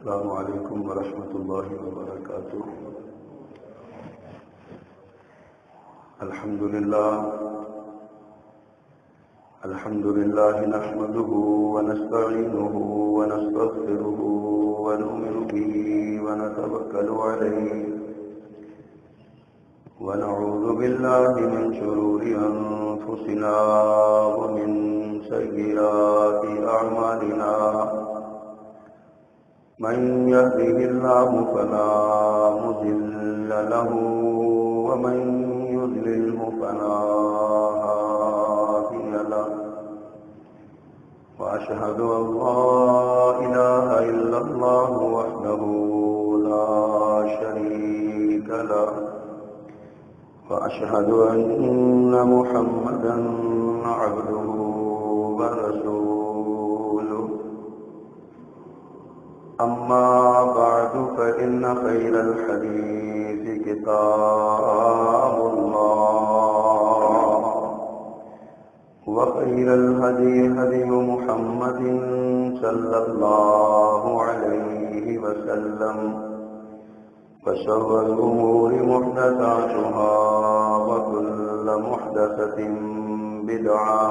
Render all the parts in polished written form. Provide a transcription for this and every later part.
السلام علیکم ورحمۃ اللہ وبرکاتہ۔ الحمد للہ نحمده ونستعینه ونستغفره ونؤمن به ونتوکل علیہ ونعوذ باللہ من شرور انفسنا ومن سیئات اعمالنا، من يهده الله فلا مضل له ومن يضلله فلا هادي له، وأشهد أن لا إله إلا الله وحده لا شريك له، وأشهد أن محمدا عبده ورسوله. أما بعد فإن خير الحديث كتاب الله، وخير الهدي هدي محمد صلى الله عليه وسلم، وشر الأمور محدثاتها، وكل محدثة بدعة،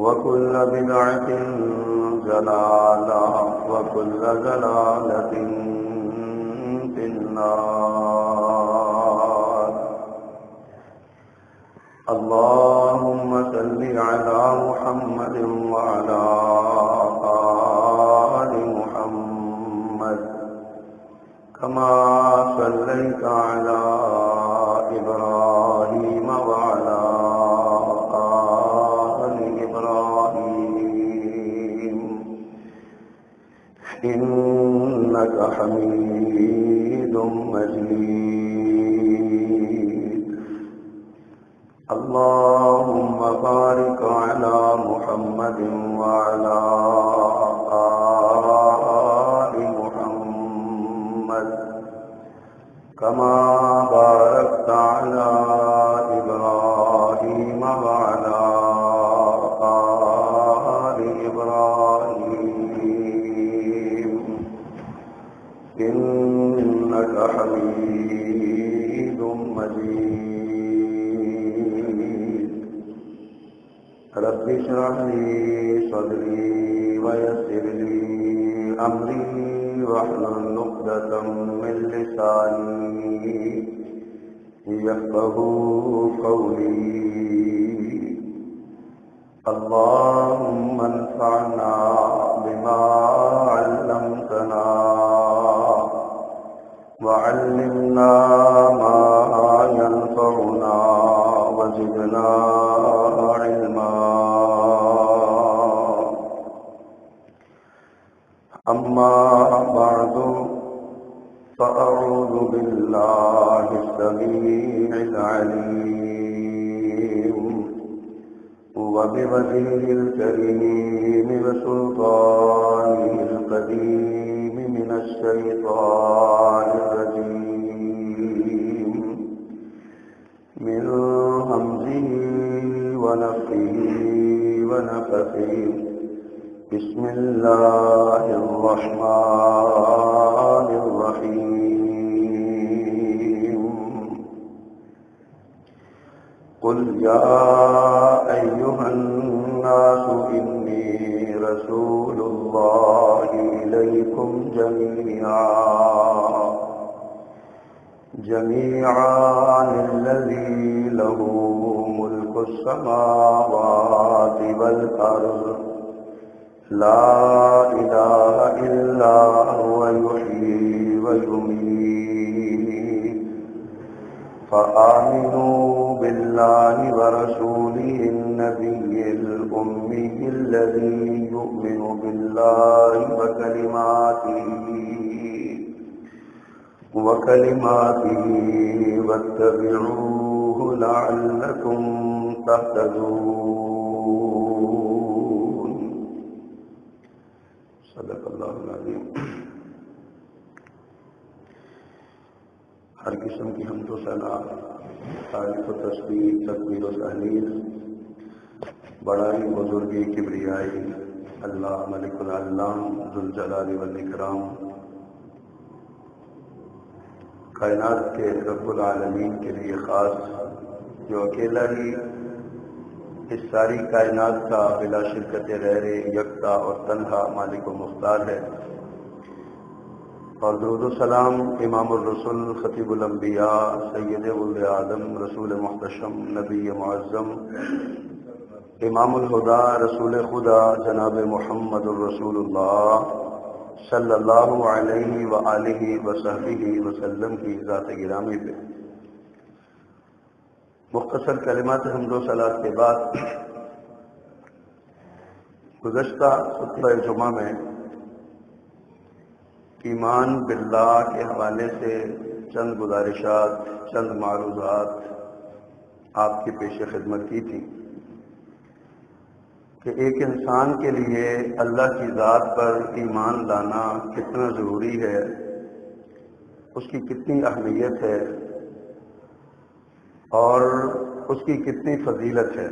وكل بدعة ضلالة، وكل ضلالة في النار. اللهم صل على محمد وعلى آل محمد كما صليت على إبراهيم وعلى آل إبراهيم إنك حميد مجيد. اللهم بارك على محمد وعلى آل محمد كما باركت على إبراهيم وعلى آل إبراهيم إنك حميد مجيد. رب اشرح لي صدري ويسر لي أمري واحلل عقدة من لساني يفقهوا قولي. اللهم انفعنا بما علمتنا وعلمنا ما ينفعنا وزدنا علما. أما بعد فأعوذ بالله السميع العليم وبوجهه الكريم وسلطانه القديم من الشيطان الرجيم، من همزه ونفخه ونفثه. بسم الله الرحمن الرحيم. قل يا أيها الناس إني رسول الله إليكم جميعا الذي له ملك السماوات والأرض، لا إله إلا هو يحيي ويميت. فآمنوا بالله ورسوله النبي الأمي الذي يؤمن بالله وكلماته واتبعوه لعلكم تهتدون. صدق اللہ العظیم. ہر قسم کی حمد و ثنا، تعریف و تسبیح، تکبیر و تحلیل بڑائی، بزرگی، کبریائی اللہ ملک العلام ذوالجلال والاکرام کائنات کے رب العالمین کے لیے خاص، جو اکیلا ہی اس ساری کائنات کا بلا شرکت غیر یکتا اور تنہا مالک و مختار ہے، اور درود و سلام امام الرسل خطیب الانبیاء سید ولد آدم رسول محتشم نبی معظم امام الہدا رسول خدا جناب محمد الرسول اللہ صلی اللہ علیہ وآلہ وصحبہ وسلم کی ذات گرامی پہ مختصر کلمات حمد و صلات کے بعد گزشتہ خطبہ جمعہ میں ایمان باللہ کے حوالے سے چند گزارشات، چند معروضات آپ کی پیش خدمت کی تھی کہ ایک انسان کے لیے اللہ کی ذات پر ایمان لانا کتنا ضروری ہے، اس کی کتنی اہمیت ہے اور اس کی کتنی فضیلت ہے۔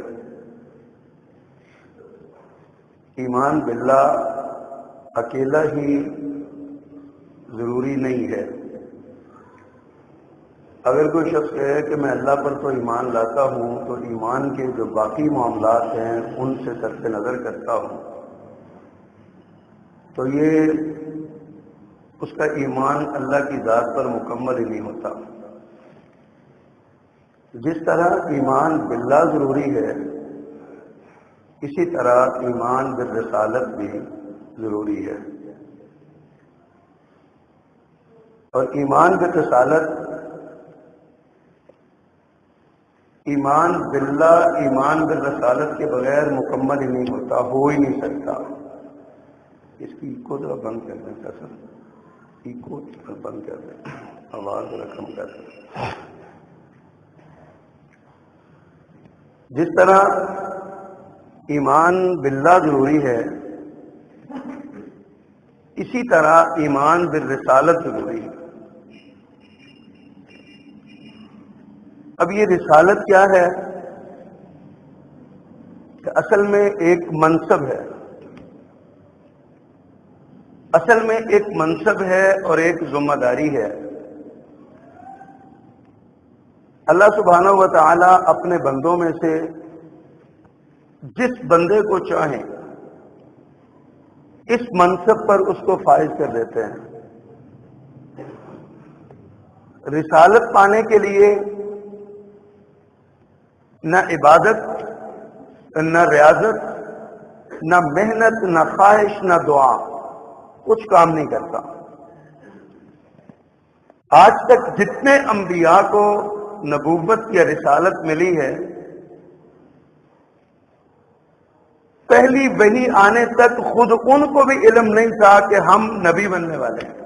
ایمان باللہ اکیلا ہی ضروری نہیں ہے۔ اگر کوئی شخص کہے کہ میں اللہ پر تو ایمان لاتا ہوں تو ایمان کے جو باقی معاملات ہیں ان سے صرف نظر کرتا ہوں، تو یہ اس کا ایمان اللہ کی ذات پر مکمل ہی نہیں ہوتا۔ جس طرح ایمان باللہ ضروری ہے، اسی طرح ایمان بالرسالت بھی ضروری ہے، اور ایمان بالرسالت، ایمان باللہ، ایمان بالرسالت کے بغیر مکمل ہی نہیں ہوتا، ہو ہی نہیں سکتا۔ اس کی ایکو ذرا بند کر دیں سر، ایکو بند کر دیں، آواز ذرا کم کر دیں۔ جس طرح ایمان باللہ ضروری ہے، اسی طرح ایمان بالرسالت ضروری ہے۔ اب یہ رسالت کیا ہے کہ اصل میں ایک منصب ہے، اصل میں ایک منصب ہے اور ایک ذمہ داری ہے۔ اللہ سبحانہ و تعالی اپنے بندوں میں سے جس بندے کو چاہیں اس منصب پر اس کو فائز کر دیتے ہیں۔ رسالت پانے کے لیے نہ عبادت، نہ ریاضت، نہ محنت، نہ خواہش، نہ دعا، کچھ کام نہیں کرتا۔ آج تک جتنے انبیاء کو نبوت یا رسالت ملی ہے، پہلی وحی آنے تک خود ان کو بھی علم نہیں تھا کہ ہم نبی بننے والے ہیں۔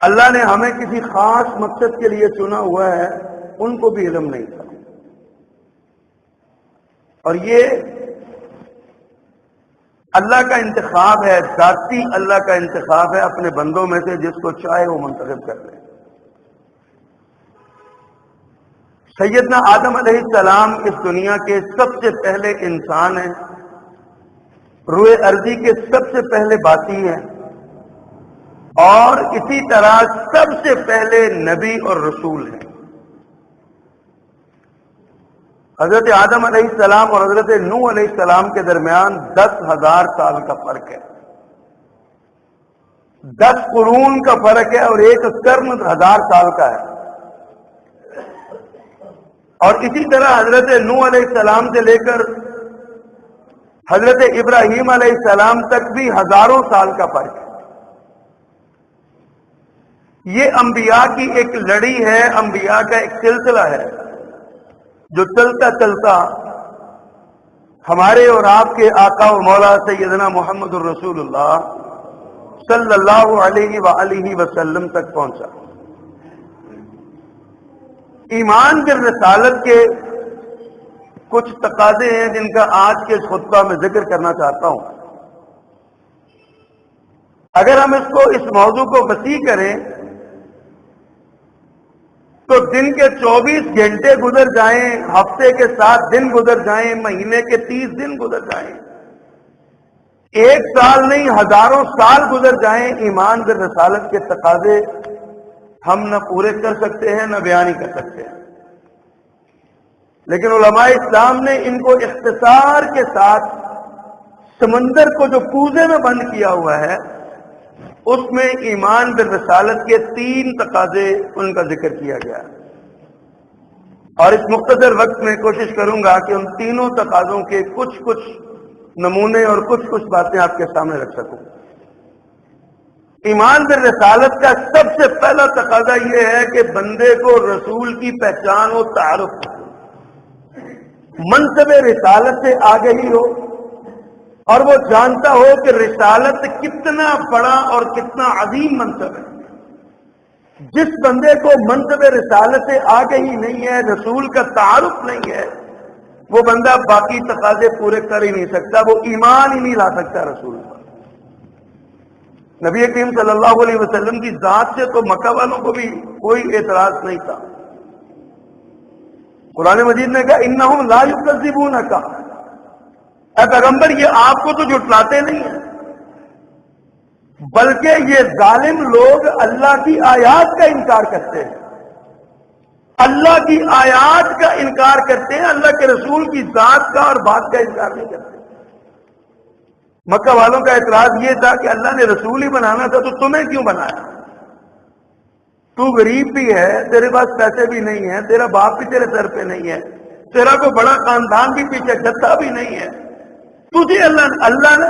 اللہ نے ہمیں کسی خاص مقصد کے لیے چنا ہوا ہے، ان کو بھی علم نہیں تھا۔ اور یہ اللہ کا انتخاب ہے، ذاتی اللہ کا انتخاب ہے، اپنے بندوں میں سے جس کو چاہے وہ منتخب کر لے۔ سیدنا آدم علیہ السلام اس دنیا کے سب سے پہلے انسان ہیں، روئے ارضی کے سب سے پہلے باسی ہیں، اور اسی طرح سب سے پہلے نبی اور رسول ہیں۔ حضرت آدم علیہ السلام اور حضرت نوح علیہ السلام کے درمیان 10,000 سال کا فرق ہے، 10 قرون کا فرق ہے، اور ایک قرن 1000 سال کا ہے۔ اور اسی طرح حضرت نوح علیہ السلام سے لے کر حضرت ابراہیم علیہ السلام تک بھی ہزاروں سال کا فرق ہے۔ یہ انبیاء کی ایک لڑی ہے، انبیاء کا ایک سلسلہ ہے، جو چلتا چلتا ہمارے اور آپ کے آقا و مولا سیدنا محمد الرسول اللہ صلی اللہ علیہ وآلہ وسلم تک پہنچا۔ ایمان بالرسالت کے کچھ تقاضے ہیں جن کا آج کے اس خطبہ میں ذکر کرنا چاہتا ہوں۔ اگر ہم اس موضوع کو وسیع کریں تو دن کے 24 گھنٹے گزر جائیں، ہفتے کے 7 دن گزر جائیں، مہینے کے 30 دن گزر جائیں، ایک سال نہیں ہزاروں سال گزر جائیں، ایمان بالرسالت کے تقاضے ہم نہ پورے کر سکتے ہیں نہ بیان ہی کر سکتے ہیں، لیکن علماء اسلام نے ان کو اختصار کے ساتھ سمندر کو جو کوزے میں بند کیا ہوا ہے اس میں ایمان بالرسالت کے 3 تقاضے ان کا ذکر کیا گیا، اور اس مختصر وقت میں کوشش کروں گا کہ ان تینوں تقاضوں کے کچھ نمونے اور کچھ باتیں آپ کے سامنے رکھ سکوں۔ ایمان بالرسالت کا سب سے پہلا تقاضا یہ ہے کہ بندے کو رسول کی پہچان و تعارف ہو، منصب رسالت سے آگہی ہو، اور وہ جانتا ہو کہ رسالت کتنا بڑا اور کتنا عظیم منصب ہے۔ جس بندے کو منصب رسالت سے آگہی نہیں ہے، رسول کا تعارف نہیں ہے، وہ بندہ باقی تقاضے پورے کر ہی نہیں سکتا، وہ ایمان ہی نہیں لا سکتا رسول پر۔ نبی کریم صلی اللہ علیہ وسلم کی ذات سے تو مکہ والوں کو بھی کوئی اعتراض نہیں تھا۔ قرآن مجید نے کہا انہم لا یکذبونک، اے پیغمبر یہ آپ کو تو جھٹلاتے نہیں ہیں، بلکہ یہ ظالم لوگ اللہ کی آیات کا انکار کرتے ہیں، اللہ کی آیات کا انکار کرتے ہیں، اللہ کے رسول کی ذات کا اور بات کا انکار نہیں کرتے۔ مکہ والوں کا اعتراض یہ تھا کہ اللہ نے رسول ہی بنانا تھا تو تمہیں کیوں بنایا؟ تو غریب بھی ہے، تیرے پاس پیسے بھی نہیں ہیں، تیرا باپ بھی تیرے سر پہ نہیں ہے، تیرا کوئی بڑا خاندان بھی پیچھے جتھا بھی نہیں ہے، تجھے اللہ نے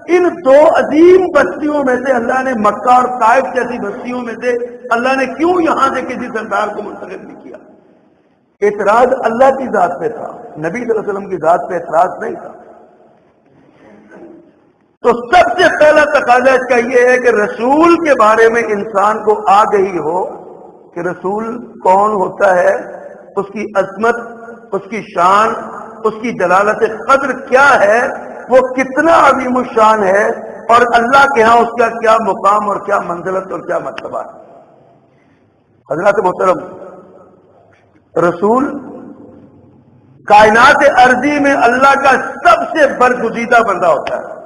ان 2 عظیم بستیوں میں سے اللہ نے مکہ اور طائف جیسی بستیوں میں سے اللہ نے کیوں یہاں سے کسی سردار کو منتخب نہیں کیا؟ اعتراض اللہ کی ذات پہ تھا، نبی صلی اللہ علیہ وسلم کی ذات پہ اعتراض نہیں تھا۔ تو سب سے پہلا تقاضا اس کا یہ ہے کہ رسول کے بارے میں انسان کو آگہی ہو کہ رسول کون ہوتا ہے، اس کی عظمت، اس کی شان، اس کی جلالت قدر کیا ہے، وہ کتنا عظیم الشان ہے، اور اللہ کے ہاں اس کا کیا مقام اور کیا منزلت اور کیا مرتبہ ہے۔ حضرات محترم، رسول کائنات ارضی میں اللہ کا سب سے برگزیدہ بندہ ہوتا ہے،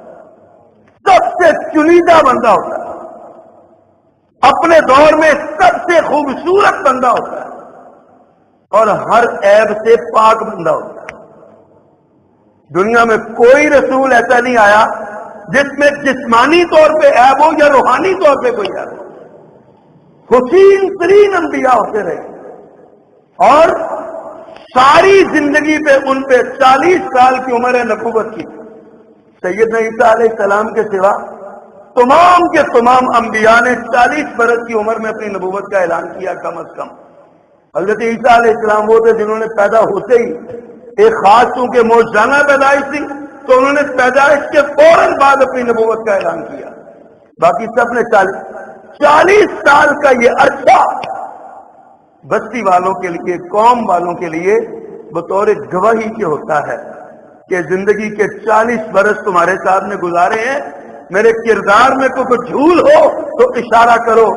سب سے چنیدہ بندہ ہوتا ہے، اپنے دور میں سب سے خوبصورت بندہ ہوتا ہے، اور ہر عیب سے پاک بندہ ہوتا ہے۔ دنیا میں کوئی رسول ایسا نہیں آیا جس میں جسمانی طور پہ عیب ہو یا روحانی طور پہ کوئی عیب ہو۔ حسین ترین انبیاء ہوتے رہے، اور ساری زندگی پہ ان پہ 40 سال کی عمر نبوت کی۔ سیدنا عیسیٰ علیہ السلام کے سوا تمام کے تمام انبیاء نے 40 برس کی عمر میں اپنی نبوت کا اعلان کیا کم از کم۔ حضرت عیسیٰ علیہ السلام وہ تھے جنہوں نے پیدا ہوتے ہی ایک خاص چونکہ موجزانہ پیدائش تھی تو انہوں نے پیدائش کے فوراً بعد اپنی نبوت کا اعلان کیا۔ باقی سب نے 40 سال کا یہ عرصہ بستی والوں کے لیے، قوم والوں کے لیے بطور گواہی کے ہوتا ہے کہ زندگی کے 40 برس تمہارے سامنے گزارے ہیں، میرے کردار میں کوئی جھول ہو تو اشارہ کرو،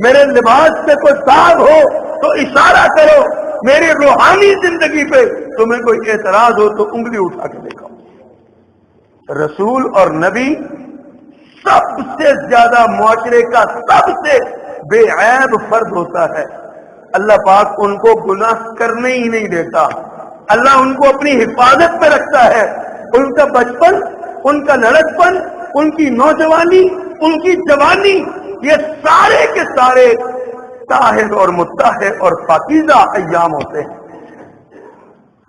میرے لباس سے کوئی داغ ہو تو اشارہ کرو، میری روحانی زندگی پہ تمہیں کوئی اعتراض ہو تو انگلی اٹھا کے دکھاؤ۔ رسول اور نبی سب سے زیادہ معاشرے کا سب سے بے عیب فرد ہوتا ہے۔ اللہ پاک ان کو گناہ کرنے ہی نہیں دیتا، اللہ ان کو اپنی حفاظت پہ رکھتا ہے۔ ان کا بچپن، ان کا لڑکپن، ان کی نوجوانی، ان کی جوانی، یہ سارے کے سارے طاہر اور مطہر اور پاکیزہ ایام ہوتے ہیں۔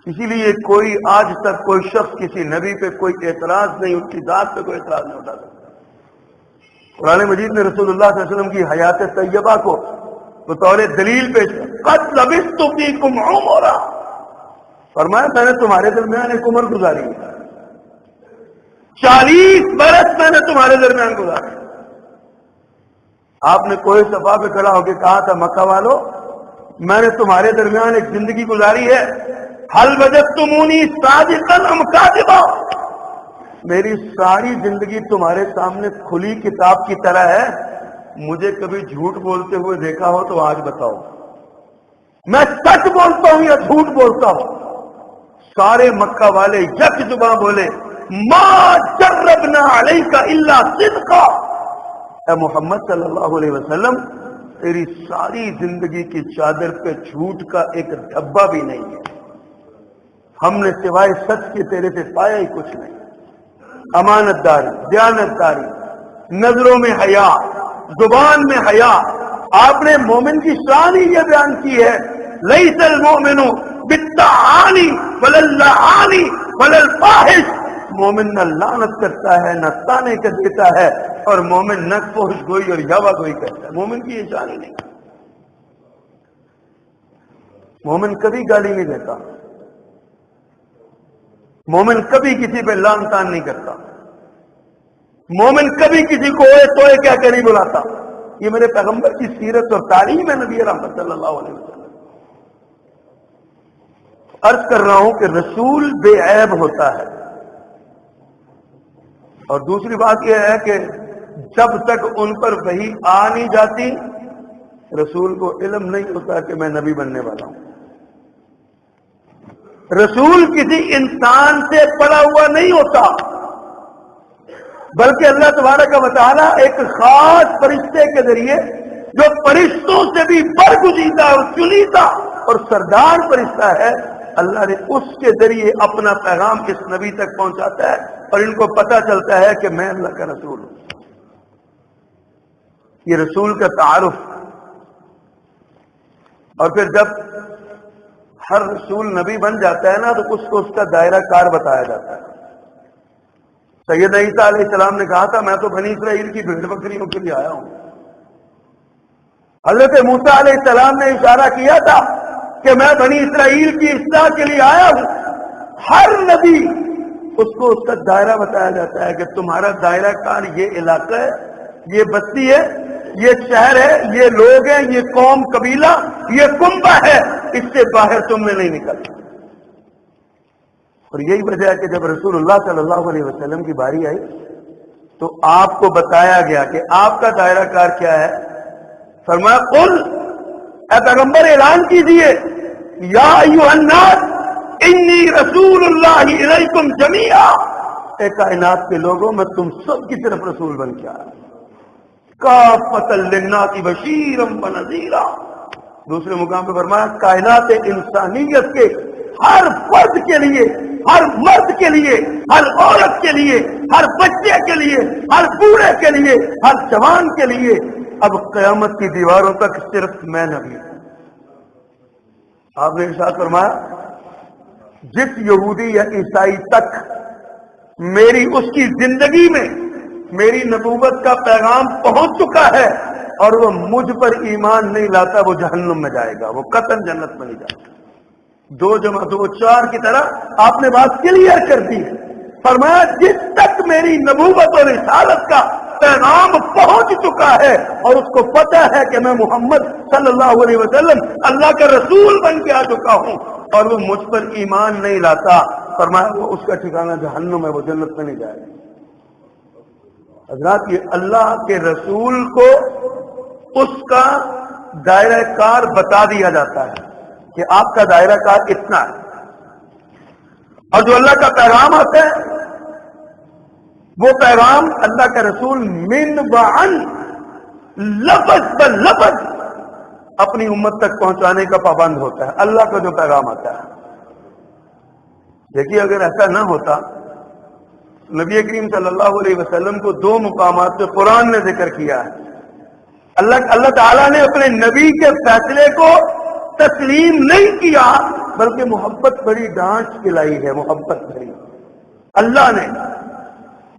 اسی لیے کوئی آج تک کوئی شخص کسی نبی پہ کوئی اعتراض نہیں، ان کی ذات پہ کوئی اعتراض نہیں اٹھا سکتا۔ قرآن مجید نے رسول اللہ صلی اللہ علیہ وسلم کی حیات طیبہ کو بطور دلیل پیش قد لبثت فیکم عمرا، فرمایا میں نے تمہارے درمیان ایک عمر گزاری ہے، 40 برس میں نے تمہارے درمیان گزارے۔ آپ نے کوئی صفحہ پہ کھڑا ہو کے کہا تھا مکہ والو میں نے تمہارے درمیان ایک زندگی گزاری ہے، حل وجدتمونی صادقا ام کاذبا، میری ساری زندگی تمہارے سامنے کھلی کتاب کی طرح ہے، مجھے کبھی جھوٹ بولتے ہوئے دیکھا ہو تو آج بتاؤ، میں سچ بولتا ہوں یا جھوٹ بولتا ہوں؟ سارے مکہ والے یک زباں بولے ما جربنا علیک الا صدقا، اے محمد صلی اللہ علیہ وسلم تیری ساری زندگی کی چادر پہ جھوٹ کا ایک دھبا بھی نہیں ہے، ہم نے سوائے سچ کے تیرے سے پایا ہی کچھ نہیں۔ امانت داری، دیانت داری، نظروں میں حیا، زبان میں حیا۔ آپ نے مومن کی شان ہی یہ بیان کی ہے، لیس المؤمن بالطعان ولا اللعان ولا الفاحش، مومن نہ لعنت کرتا ہے نہ تانے کا دیتا ہے، اور مومن نہ فحش گوئی اور یاوہ گوئی کرتا ہے۔ مومن کی یہ شان ہی نہیں۔ مومن کبھی گالی نہیں دیتا، مومن کبھی کسی پہ لعن طعن نہیں کرتا، مومن کبھی کسی کو اوئے توئے کہہ کے نہیں بلاتا۔ یہ میرے پیغمبر کی سیرت اور تعلیم ہے نبی رحمت صلی اللہ علیہ وسلم۔ عرض کر رہا ہوں کہ رسول بے عیب ہوتا ہے، اور دوسری بات یہ ہے کہ جب تک ان پر وحی آ نہیں جاتی رسول کو علم نہیں ہوتا کہ میں نبی بننے والا ہوں۔ رسول کسی انسان سے پڑا ہوا نہیں ہوتا، بلکہ اللہ تبارک و تعالیٰ ایک خاص فرشتے کے ذریعے، جو فرشتوں سے بھی برگزیدہ اور چنیدہ اور سردار فرشتہ ہے، اللہ نے اس کے ذریعے اپنا پیغام اس نبی تک پہنچاتا ہے، اور ان کو پتہ چلتا ہے کہ میں اللہ کا رسول ہوں۔ یہ رسول کا تعارف۔ اور پھر جب ہر رسول نبی بن جاتا ہے نا تو اس کو اس کا دائرہ کار بتایا جاتا ہے۔ سیدنا عیسیٰ علیہ السلام نے کہا تھا میں تو بنی اسرائیل کی بھیڑ بکریوں کے لیے آیا ہوں۔ حضرت موسیٰ علیہ السلام نے اشارہ کیا تھا کہ میں بنی اسرائیل کی اصلاح کے لیے آیا ہوں۔ ہر نبی اس کو اس کا دائرہ بتایا جاتا ہے کہ تمہارا دائرہ کار یہ علاقہ ہے، یہ بستی ہے، یہ شہر ہے، یہ لوگ ہیں، یہ قوم قبیلہ، یہ کنبہ ہے، اس سے باہر تم نے نہیں نکلنا۔ اور یہی وجہ ہے کہ جب رسول اللہ صلی اللہ علیہ وسلم کی باری آئی تو آپ کو بتایا گیا کہ آپ کا دائرہ کار کیا ہے۔ فرمایا قل، اے پیغمبر اعلان کیجئے، یا ایھا الناس انی رسول اللہ الیکم جمیعا، اے کائنات کے لوگوں میں تم سب کی طرف رسول بن کے آیا، کافۃ للناس بشیرا ونذیرا۔ دوسرے مقام پہ فرمایا کائنات انسانیت کے ہر فرد کے لیے، ہر مرد کے لیے، ہر عورت کے لیے، ہر بچے کے لیے، ہر بوڑھے کے لیے، ہر جوان کے لیے، اب قیامت کی دیواروں تک صرف میں نبی ہوں۔ آپ نے ارشاد فرمایا جس یہودی یا عیسائی تک میری اس کی زندگی میں میری نبوت کا پیغام پہنچ چکا ہے اور وہ مجھ پر ایمان نہیں لاتا، وہ جہنم میں جائے گا، وہ قطعاً جنت میں نہیں جائے گا۔ 2 × 2 = 4 کی طرح آپ نے بات کلیئر کر دی۔ فرمایا جس تک میری نبوت اور رسالت کا پیغام پہنچ چکا ہے اور اس کو پتہ ہے کہ میں محمد صلی اللہ علیہ وسلم اللہ کا رسول بن کے آ چکا ہوں اور وہ مجھ پر ایمان نہیں لاتا، فرمایا وہ اس کا ٹھکانہ جہنم ہے، وہ جنت میں نہیں جائے گا۔ حضرات یہ اللہ کے رسول کو اس کا دائرہ کار بتا دیا جاتا ہے کہ آپ کا دائرہ کار اتنا ہے، اور جو اللہ کا پیغام آتا ہے وہ پیغام اللہ کا رسول من بعن لفظ بلفظ اپنی امت تک پہنچانے کا پابند ہوتا ہے۔ اللہ کا جو پیغام آتا ہے، دیکھیے اگر ایسا نہ ہوتا، نبی کریم صلی اللہ علیہ وسلم کو 2 مقامات پہ قرآن نے ذکر کیا ہے۔ اللہ تعالیٰ نے اپنے نبی کے فیصلے کو تسلیم نہیں کیا بلکہ محبت بڑی ڈانٹ کھلائی ہے، محبت بڑی۔ اللہ نے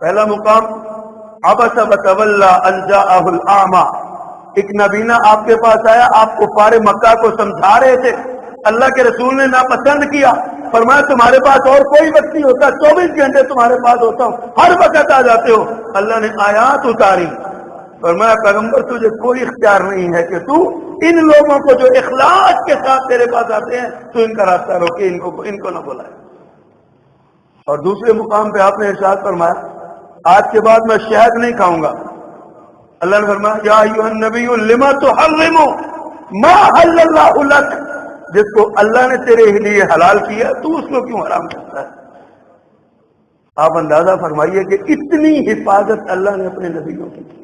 پہلا مقام عبس وتولی ان جاءہ الاعمی، ایک نبینا آپ کے پاس آیا، آپ کفار مکہ کو سمجھا رہے تھے، اللہ کے رسول نے ناپسند کیا، فرمایا تمہارے پاس اور کوئی وقت نہیں ہوتا، 24 گھنٹے تمہارے پاس ہوتا ہوں، ہر وقت آ جاتے ہو۔ اللہ نے آیات اتاری، فرمایا پیغمبر تجھے کوئی اختیار نہیں ہے کہ تو ان لوگوں کو جو اخلاص کے ساتھ تیرے پاس آتے ہیں تو ان کا راستہ روکے، ان کو نہ بلائے۔ اور دوسرے مقام پہ آپ نے ارشاد فرمایا آج کے بعد میں شہد نہیں کھاؤں گا۔ اللہ نے فرمایا یا ایھا النبی لما تحرم ما حل اللہ لک، جس کو اللہ نے تیرے لیے حلال کیا تو اس کو کیوں حرام کرتا ہے؟ آپ اندازہ فرمائیے کہ اتنی حفاظت اللہ نے اپنے نبیوں کی کی۔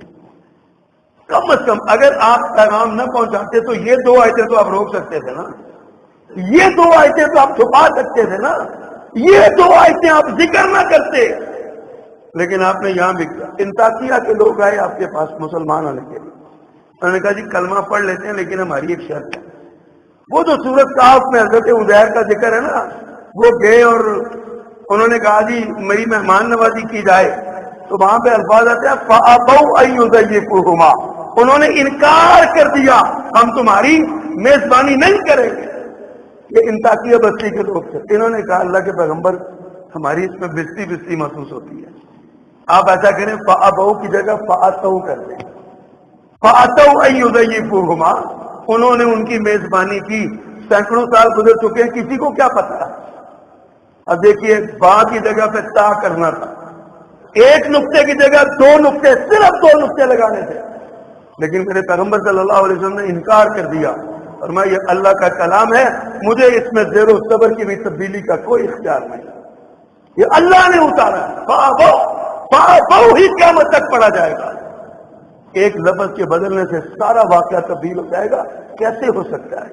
کم از کم اگر آپ پیغام نہ پہنچاتے تو یہ 2 آیتیں تو آپ روک سکتے تھے نا، یہ 2 آیتیں تو آپ چھپا سکتے تھے نا، یہ 2 آیتیں آپ ذکر نہ کرتے، لیکن آپ نے یہاں بھی کیا۔ انطاکیہ کے لوگ آئے آپ کے پاس مسلمان ہونے کے لیے، انہوں نے کہا جی کلمہ پڑھ لیتے ہیں لیکن ہماری ایک شرط ہے۔ وہ جو سورۃ کہف میں حضرت عزیر کا ذکر ہے نا، وہ گئے اور انہوں نے کہا جی میری مہمان نوازی کی جائے، تو وہاں پہ الفاظ آتے ہیں فَأَبَوْا أَن يُضَيِّفُوهُمَا، انہوں نے انکار کر دیا ہم تمہاری میزبانی نہیں کریں گے۔ یہ انطاکیہ بستی کے لوگ تھے، انہوں نے کہا اللہ کے پیغمبر ہماری اس میں بستی بستی محسوس ہوتی ہے، آپ ایسا کریں فَأَبَوْا کی جگہ فَأَتَوْا کر دیں، فَأَتَوْا أَن يُضَيِّفُوهُمَا، انہوں نے ان کی میزبانی کی۔ سینکڑوں سال گزر چکے ہیں، کسی کو کیا پتا۔ اب دیکھیے با کی جگہ پہ تا کرنا تھا، ایک نقطے کی جگہ 2 نقطے، صرف 2 نقطے لگانے تھے، لیکن میرے پیغمبر صلی اللہ علیہ وسلم نے انکار کر دیا، فرمایا یہ اللہ کا کلام ہے، مجھے اس میں زیر و صبر کی بھی تبدیلی کا کوئی اختیار نہیں، یہ اللہ نے اتارا ہے۔ فَأَبَوْا ہی قیامت تک پڑھا جائے گا، ایک لفظ کے بدلنے سے سارا واقعہ تبدیل ہو جائے گا، کیسے ہو سکتا ہے؟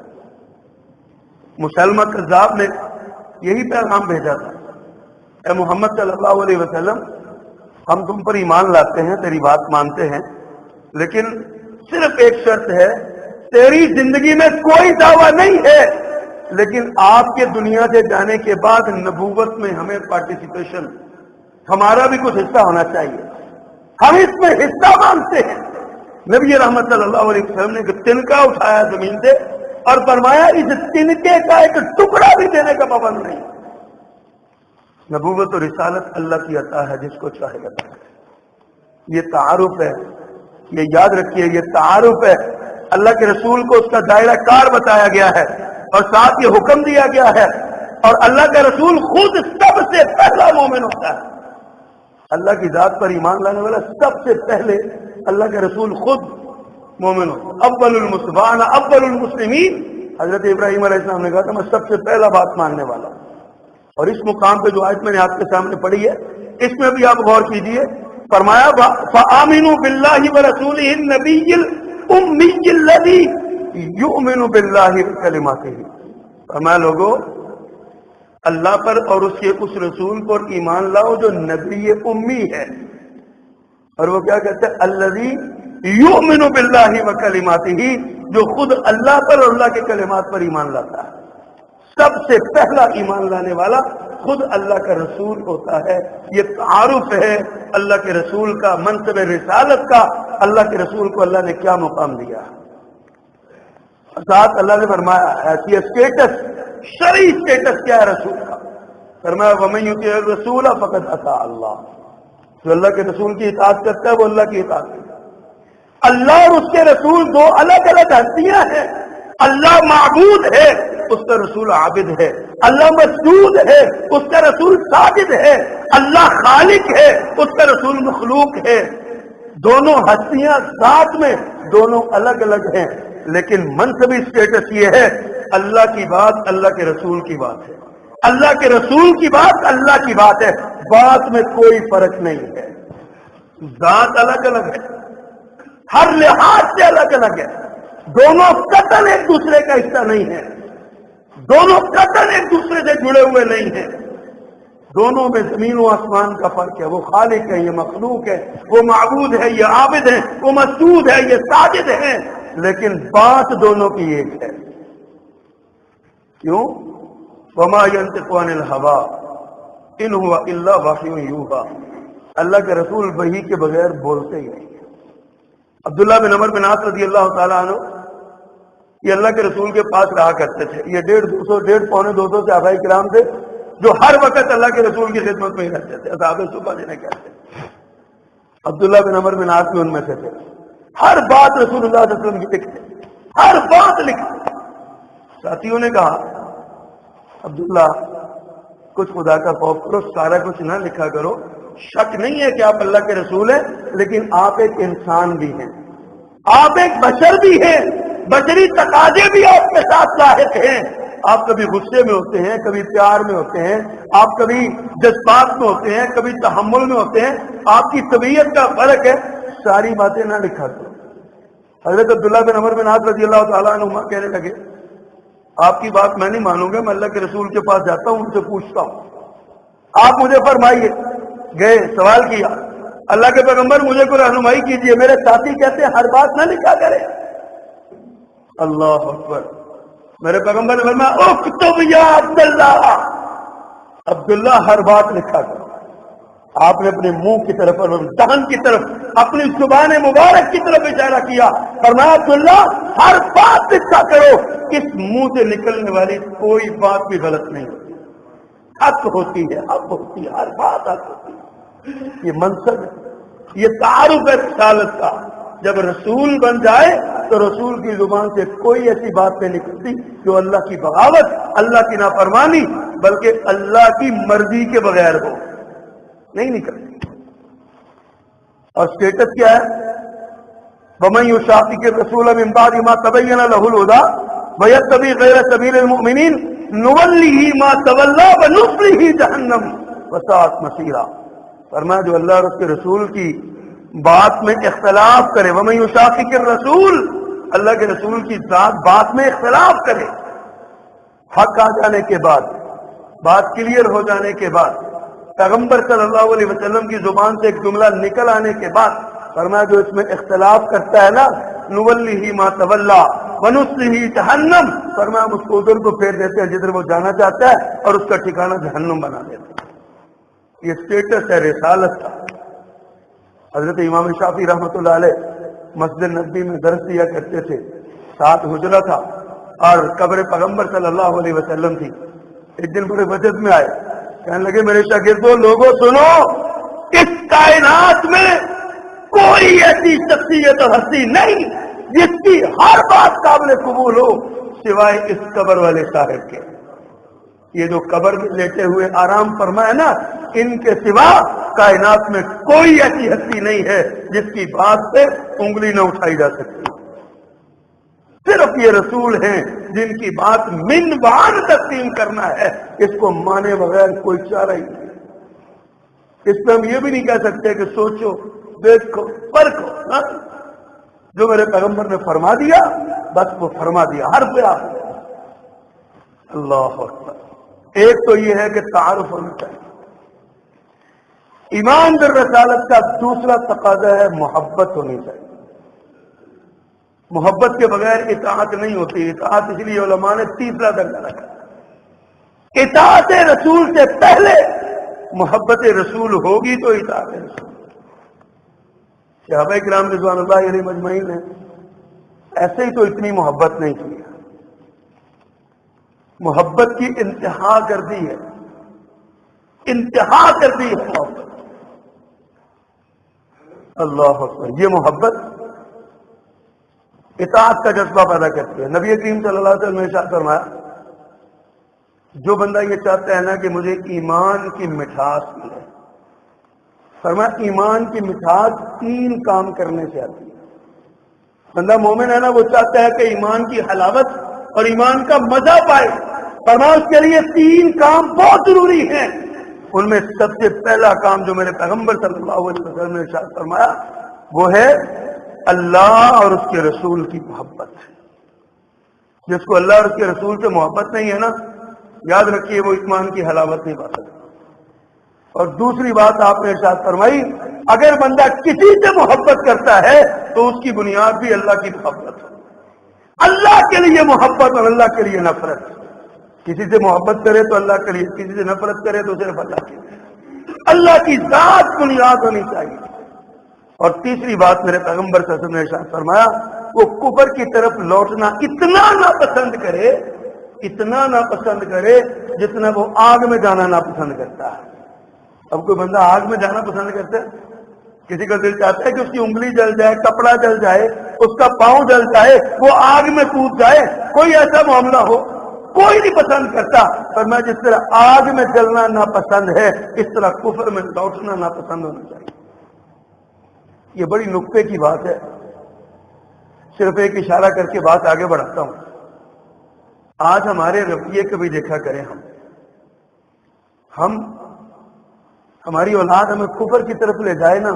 مسلمہ کذاب نے یہی پیغام بھیجا تھا، اے محمد صلی اللہ علیہ وسلم ہم تم پر ایمان لاتے ہیں، تیری بات مانتے ہیں، لیکن صرف ایک شرط ہے، تیری زندگی میں کوئی دعویٰ نہیں ہے، لیکن آپ کے دنیا سے جانے کے بعد نبوت میں ہمیں پارٹیسپیشن، ہمارا بھی کچھ حصہ ہونا چاہیے، ہم اس میں حصہ مانگتے ہیں۔ نبی رحمت صلی اللہ علیہ وسلم نے ایک تنکا اٹھایا زمین سے اور فرمایا اس تنکے کا ایک ٹکڑا بھی دینے کا پابند نہیں۔ نبوت و رسالت اللہ کی عطا ہے، جس کو چاہے عطا ہے، یہ تعارف ہے، یہ یاد رکھیے، یہ تعارف ہے۔ اللہ کے رسول کو اس کا دائرہ کار بتایا گیا ہے اور ساتھ یہ حکم دیا گیا ہے، اور اللہ کا رسول خود سب سے پہلا مومن ہوتا ہے۔ اللہ کی ذات پر ایمان لانے والا سب سے پہلے اللہ کے رسول خود مومن ہوتا ہے۔ اول المسلمین اول المسلمین، حضرت ابراہیم علیہ السلام نے کہا تھا میں سب سے پہلا بات ماننے والا ہوں۔ اور اس مقام پہ جو آیت میں نے آپ کے سامنے پڑھی ہے، اس میں بھی آپ غور کیجئے، فرمایا فَآمِنُوا بِاللَّهِ وَرَسُولِهِ النَّبِيِّ الْأُمِّيِّ الَّذِي يُؤْمِنُ بِاللَّهِ وَكَلِمَاتِهِ، فرمایا لوگو اللہ پر اور اس کے اس رسول پر ایمان لاؤ جو نبی امی ہے، اور وہ کیا کہتے ہیں الذی یؤمن باللہ وکلماتہ، جو خود اللہ پر اور اللہ کے کلمات پر ایمان لاتا ہے۔ سب سے پہلا ایمان لانے والا خود اللہ کا رسول ہوتا ہے۔ یہ تعارف ہے اللہ کے رسول کا، منصب رسالت کا، اللہ کے رسول کو اللہ نے کیا مقام دیا۔ ساتھ اللہ نے فرمایا ایسی اسٹیٹس، شرعی اسٹیٹس کیا ہے رسول کا، فرمایا وَمَن يُطِعِ الرَّسُولَ فَقَدْ أَطَاعَ اللَّهَ، جو اللہ کے رسول کی اطاعت کرتا ہے وہ اللہ کی اطاعت کرتا ہے۔ اللہ اور اس کے رسول دو الگ الگ ہستیاں ہیں، اللہ معبود ہے، اس کا رسول عابد ہے، اللہ مسجود ہے، اس کا رسول ساجد ہے، اللہ خالق ہے، اس کا رسول مخلوق ہے۔ دونوں ہستیاں ذات میں دونوں الگ الگ ہیں، لیکن منصبی اسٹیٹس یہ ہے اللہ کی بات اللہ کے رسول کی بات ہے، اللہ کے رسول کی بات اللہ کی بات ہے، بات میں کوئی فرق نہیں ہے۔ ذات الگ الگ ہے، ہر لحاظ سے الگ الگ ہے، دونوں قطعاً ایک دوسرے کا حصہ نہیں ہے، دونوں قطعاً ایک دوسرے سے جڑے ہوئے نہیں ہیں، دونوں میں زمین و آسمان کا فرق ہے۔ وہ خالق ہے، یہ مخلوق ہے، وہ معبود ہے، یہ عابد ہے، وہ مسجود ہے، یہ ساجد ہے، لیکن بات دونوں کی ایک ہے۔ کیوں؟ وما ينطق عن الهوى ان هو الا وحی یوحی، اللہ کے رسول وحی کے بغیر بولتے ہی نہیں۔ عبداللہ بن عمر بن عاص رضی اللہ تعالیٰ عنہ یہ اللہ کے رسول کے پاس رہا کرتے تھے، یہ 150 پونے 200 صحابہ کرام تھے جو ہر وقت اللہ کے رسول کی خدمت میں ہی رہتے تھے، اصحاب صبح جنہیں کہتے ہیں۔ عبداللہ بن عمر بن عاص بھی ان میں سے تھے، ہر بات رسول اللہ صلی اللہ علیہ وسلم کی لکھتے، ہر بات لکھتے۔ ساتھیوں نے کہا عبداللہ کچھ خدا کا خوف کرو، سارا کچھ نہ لکھا کرو، شک نہیں ہے کہ آپ اللہ کے رسول ہیں، لیکن آپ ایک انسان بھی ہیں، آپ ایک بشر بھی ہیں، بشری تقاضے بھی آپ کے ساتھ لاحق ہیں، آپ کبھی غصے میں ہوتے ہیں، کبھی پیار میں ہوتے ہیں، آپ کبھی جذبات میں ہوتے ہیں، کبھی تحمل میں ہوتے ہیں، آپ کی طبیعت کا فرق ہے، ساری باتیں نہ لکھا کرو۔ حضرت عبداللہ بن عمر بن عاص رضی اللہ تعالیٰ عنہما کہنے لگے آپ کی بات میں نہیں مانوں گا، میں اللہ کے رسول کے پاس جاتا ہوں، ان سے پوچھتا ہوں، آپ مجھے فرمائیے۔ گئے، سوال کیا، اللہ کے پیغمبر مجھے کوئی رہنمائی کیجیے، میرے ساتھی کہتے ہیں ہر بات نہ لکھا کرے۔ اللہ اکبر۔ میرے پیغمبر نے فرمایا اکتب یا عبداللہ، عبداللہ ہر بات لکھا کرو۔ آپ نے اپنے منہ کی طرف اور دہن کی طرف، اپنی زبان مبارک کی طرف اشارہ کیا، فرمایا عبداللہ ہر بات لکھا کرو، اس منہ سے نکلنے والی کوئی بات بھی غلط نہیں ہوتی، حق ہوتی ہے، حق ہوتی ہے، ہر بات حق ہوتی ہے۔ یہ منصب ہے، یہ تعارف ہے رسالت کا۔ جب رسول بن جائے تو رسول کی زبان سے کوئی ایسی بات نہیں نکلتی جو اللہ کی بغاوت، اللہ کی نافرمانی، بلکہ اللہ کی مرضی کے بغیر ہو، نہیں نکلتی۔ اور سٹیٹس کیا ہے؟ وَمَن يُشَاقِقِ الرَّسُولَ مِن بَعْدِ مَا تَبَيَّنَ لَهُ الْهُدَىٰ وَيَتَّبِعْ غَيْرَ سَبِيلِ الْمُؤْمِنِينَ نُوَلِّهِ مَا تَوَلَّىٰ وَنُصْلِهِ جَهَنَّمَ وَسَاءَتْ مَصِيرًا۔ فرمایا جو اللہ اور اس کے رسول کی بات میں اختلاف کرے، وَمَن يُشَاقِقِ الرَّسُولَ، اللہ کے رسول کی بات میں اختلاف کرے، حق آ جانے کے بعد، بات کلیئر ہو جانے کے بعد، پیغمبر صلی اللہ علیہ وسلم کی زبان سے ایک جملہ نکل آنے کے بعد، فرمایا جو اس میں اختلاف کرتا ہے نا، نُوَلِّهِ مَا تَوَلَّىٰ وَنُصْلِهِ جَهَنَّمَ، فرمایا ہم اس کو ادھر کو پھیر دیتے ہیں جدھر وہ جانا چاہتا ہے اور اس کا ٹھکانہ جہنم بنا دیتے ہیں۔ یہ سٹیٹس ہے رسالت کا۔ حضرت امام شافعی رحمۃ اللہ علیہ مسجد نبوی میں درس دیا کرتے تھے، 7 حجرہ تھا اور قبر پیغمبر صلی اللہ علیہ وسلم تھی۔ ایک دن بڑے وجد میں آئے، کہنے لگے میرے شاگردوں، لوگوں سنو، اس کائنات میں کوئی ایسی شخصیت اور ہستی نہیں جس کی ہر بات قابل قبول ہو سوائے اس قبر والے صاحب کے۔ یہ جو قبر میں لیٹے ہوئے آرام فرمائے نا، ان کے سوا کائنات میں کوئی ایسی ہستی نہیں ہے جس کی بات سے انگلی نہ اٹھائی جا سکتی۔ صرف یہ رسول ہیں جن کی بات من وعن تسلیم کرنا ہے، اس کو مانے بغیر کوئی چارہ ہی نہیں۔ اس پہ ہم یہ بھی نہیں کہہ سکتے کہ سوچو، دیکھو، پرکھو، ہاں؟ جو میرے پیغمبر نے فرما دیا بس وہ فرما دیا، ہر پہ آپ۔ اللہ اکبر۔ ایک تو یہ ہے کہ تعارف ہونا چاہیے۔ ایمان بالرسالت کا دوسرا تقاضا ہے محبت ہونی چاہیے۔ محبت کے بغیر اطاعت نہیں ہوتی۔ اطاعت اس لیے علماء نے تیسرا درجہ رکھا۔ اطاعت رسول سے پہلے محبت رسول ہوگی تو اطاعت رسول۔ صحابہ کرام رضوان اللہ علیہ مجمعین نے ایسے ہی تو اتنی محبت نہیں کی، محبت کی انتہا کر دی ہے، انتہا کر دی ہے محبت۔ اللہ اکبر۔ یہ محبت اطاعت کا جذبہ پیدا کرتی ہے۔ نبی کریم صلی اللہ علیہ وسلم نے ارشاد فرمایا، جو بندہ یہ چاہتا ہے نا کہ مجھے ایمان کی مٹھاس ملے، فرمایا ایمان کی مٹھاس 3 کام کرنے سے آتی ہے۔ بندہ مومن ہے نا، وہ چاہتا ہے کہ ایمان کی حلاوت اور ایمان کا مزہ پائے، فرمایا اس کے لیے 3 کام بہت ضروری ہیں۔ ان میں سب سے پہلا کام جو میرے پیغمبر صلی اللہ علیہ وسلم نے ارشاد فرمایا وہ ہے اللہ اور اس کے رسول کی محبت۔ جس کو اللہ اور اس کے رسول سے محبت نہیں ہے نا، یاد رکھیے وہ ایمان کی حلاوت نہیں پا سکتا۔ اور دوسری بات آپ نے ارشاد فرمائی، اگر بندہ کسی سے محبت کرتا ہے تو اس کی بنیاد بھی اللہ کی محبت ہے۔ اللہ کے لیے محبت اور اللہ کے لیے نفرت۔ کسی سے محبت کرے تو اللہ کے لیے، کسی سے نفرت کرے تو صرف اللہ کے لیے۔ اللہ کی ذات بنیاد ہونی چاہیے۔ اور تیسری بات میرے پیغمبر صلی اللہ علیہ وسلم نے ارشاد فرمایا، وہ کفر کی طرف لوٹنا اتنا ناپسند کرے، اتنا ناپسند کرے جتنا وہ آگ میں جانا ناپسند کرتا ہے۔ اب کوئی بندہ آگ میں جانا پسند کرتا ہے؟ کسی کا دل چاہتا ہے کہ اس کی انگلی جل جائے، کپڑا جل جائے، اس کا پاؤں جل جائے، وہ آگ میں کود جائے؟ کوئی ایسا معاملہ ہو؟ کوئی نہیں پسند کرتا۔ پر میں جس طرح آگ میں جلنا ناپسند ہے، اس طرح کفر میں لوٹنا ناپسند ہونا چاہیے۔ یہ بڑی نقطے کی بات ہے، صرف ایک اشارہ کر کے بات آگے بڑھاتا ہوں۔ آج ہمارے رویے کبھی دیکھا کریں، ہم ہماری اولاد ہمیں کفر کی طرف لے جائے نا،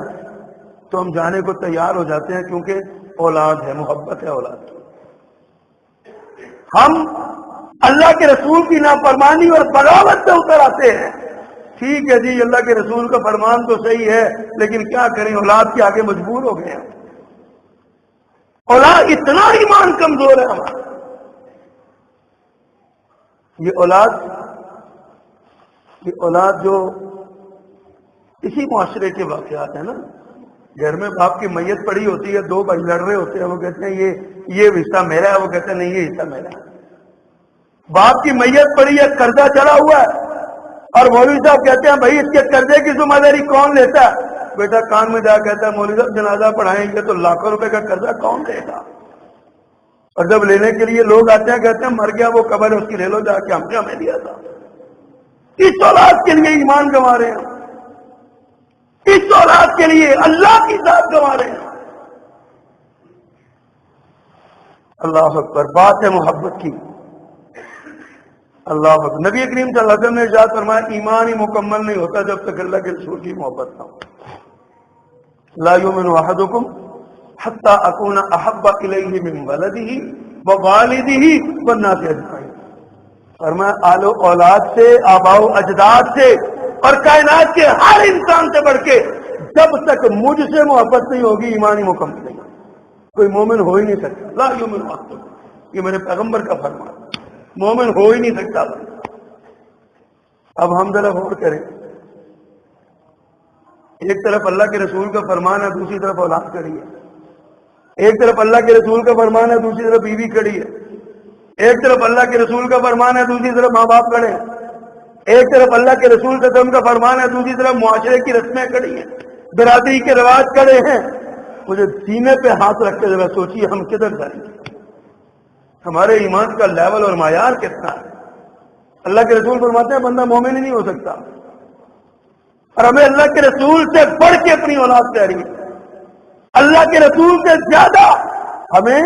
تو ہم جانے کو تیار ہو جاتے ہیں، کیونکہ اولاد ہے، محبت ہے اولاد کی۔ ہم اللہ کے رسول کی نافرمانی اور بغاوت سے اتر آتے ہیں۔ ٹھیک ہے جی، اللہ کے رسول کا فرمان تو صحیح ہے، لیکن کیا کریں، اولاد کے آگے مجبور ہو گئے ہیں۔ اولاد اتنا ایمان کمزور ہے ہمارا۔ یہ اولاد جو اسی معاشرے کے واقعات ہیں نا، گھر میں باپ کی میت پڑی ہوتی ہے، دو بھائی لڑ رہے ہوتے ہیں، وہ کہتے ہیں یہ حصہ میرا ہے، وہ کہتے ہیں نہیں یہ حصہ میرا ہے۔ باپ کی میت پڑی ہے، قرضہ چڑھا ہوا ہے، اور مولوی صاحب کہتے ہیں بھائی اس کے قرضے کی ذمہ داری کون لیتا ہے؟ بیٹا کان میں جا کہتا ہے مولوی صاحب جنازہ پڑھائیں گے تو لاکھوں روپے کا قرضہ کون دے گا؟ اور جب لینے کے لیے لوگ آتے ہیں کہتے ہیں مر گیا وہ قبر ہے اس کی لے لو جا کے، ہم نے ہمیں دیا تھا۔ اس اولاد کے لیے ایمان گنوا رہے ہیں، اس اولاد کے لیے اللہ کی ذات گنوا رہے ہیں۔ اللہ اکبر، بات ہے محبت کی۔ اللہ اکبر، نبی کریم صلی اللہ علیہ وسلم نے ارشاد فرمایا ایمان ہی مکمل نہیں ہوتا جب تک اللہ کے رسول کی محبت نہ ہو۔ لا یؤمن احدکم حتی اکون احب الیہ من ولدہ ووالدہ والناس اجمعین۔ فرمایا آل و اولاد سے، آباء و اجداد سے، اور کائنات کے ہر انسان سے بڑھ کے جب تک مجھ سے محبت نہیں ہوگی ایمان ہی مکمل نہیں، کوئی مومن ہو ہی نہیں سکتا۔ لا یؤمن احدکم، یہ میرے پیغمبر کا فرمان، مومن ہو ہی نہیں سکتا۔ اب ہم ذرا غور کریں، ایک طرف اللہ کے رسول کا فرمان ہے، دوسری طرف اولاد کھڑی ہے۔ ایک طرف اللہ کے رسول کا فرمان ہے، دوسری طرف بیوی کھڑی ہے۔ ایک طرف اللہ کے رسول کا فرمان ہے، دوسری طرف ماں باپ کھڑے ہیں۔ ایک طرف اللہ کے رسول صلی اللہ علیہ وسلم کا فرمان ہے، دوسری طرف معاشرے کی رسمیں کھڑی ہیں، برادری کے رواج کھڑے ہیں۔ مجھے سینے پہ ہاتھ رکھ کے ذرا سوچیے ہم کدھر جائیں گے؟ ہمارے ایمان کا لیول اور معیار کتنا ہے؟ اللہ کے رسول فرماتے ہیں بندہ مومن ہی نہیں ہو سکتا، اور ہمیں اللہ کے رسول سے بڑھ کے اپنی اولاد پیاری ہے، اللہ کے رسول سے زیادہ ہمیں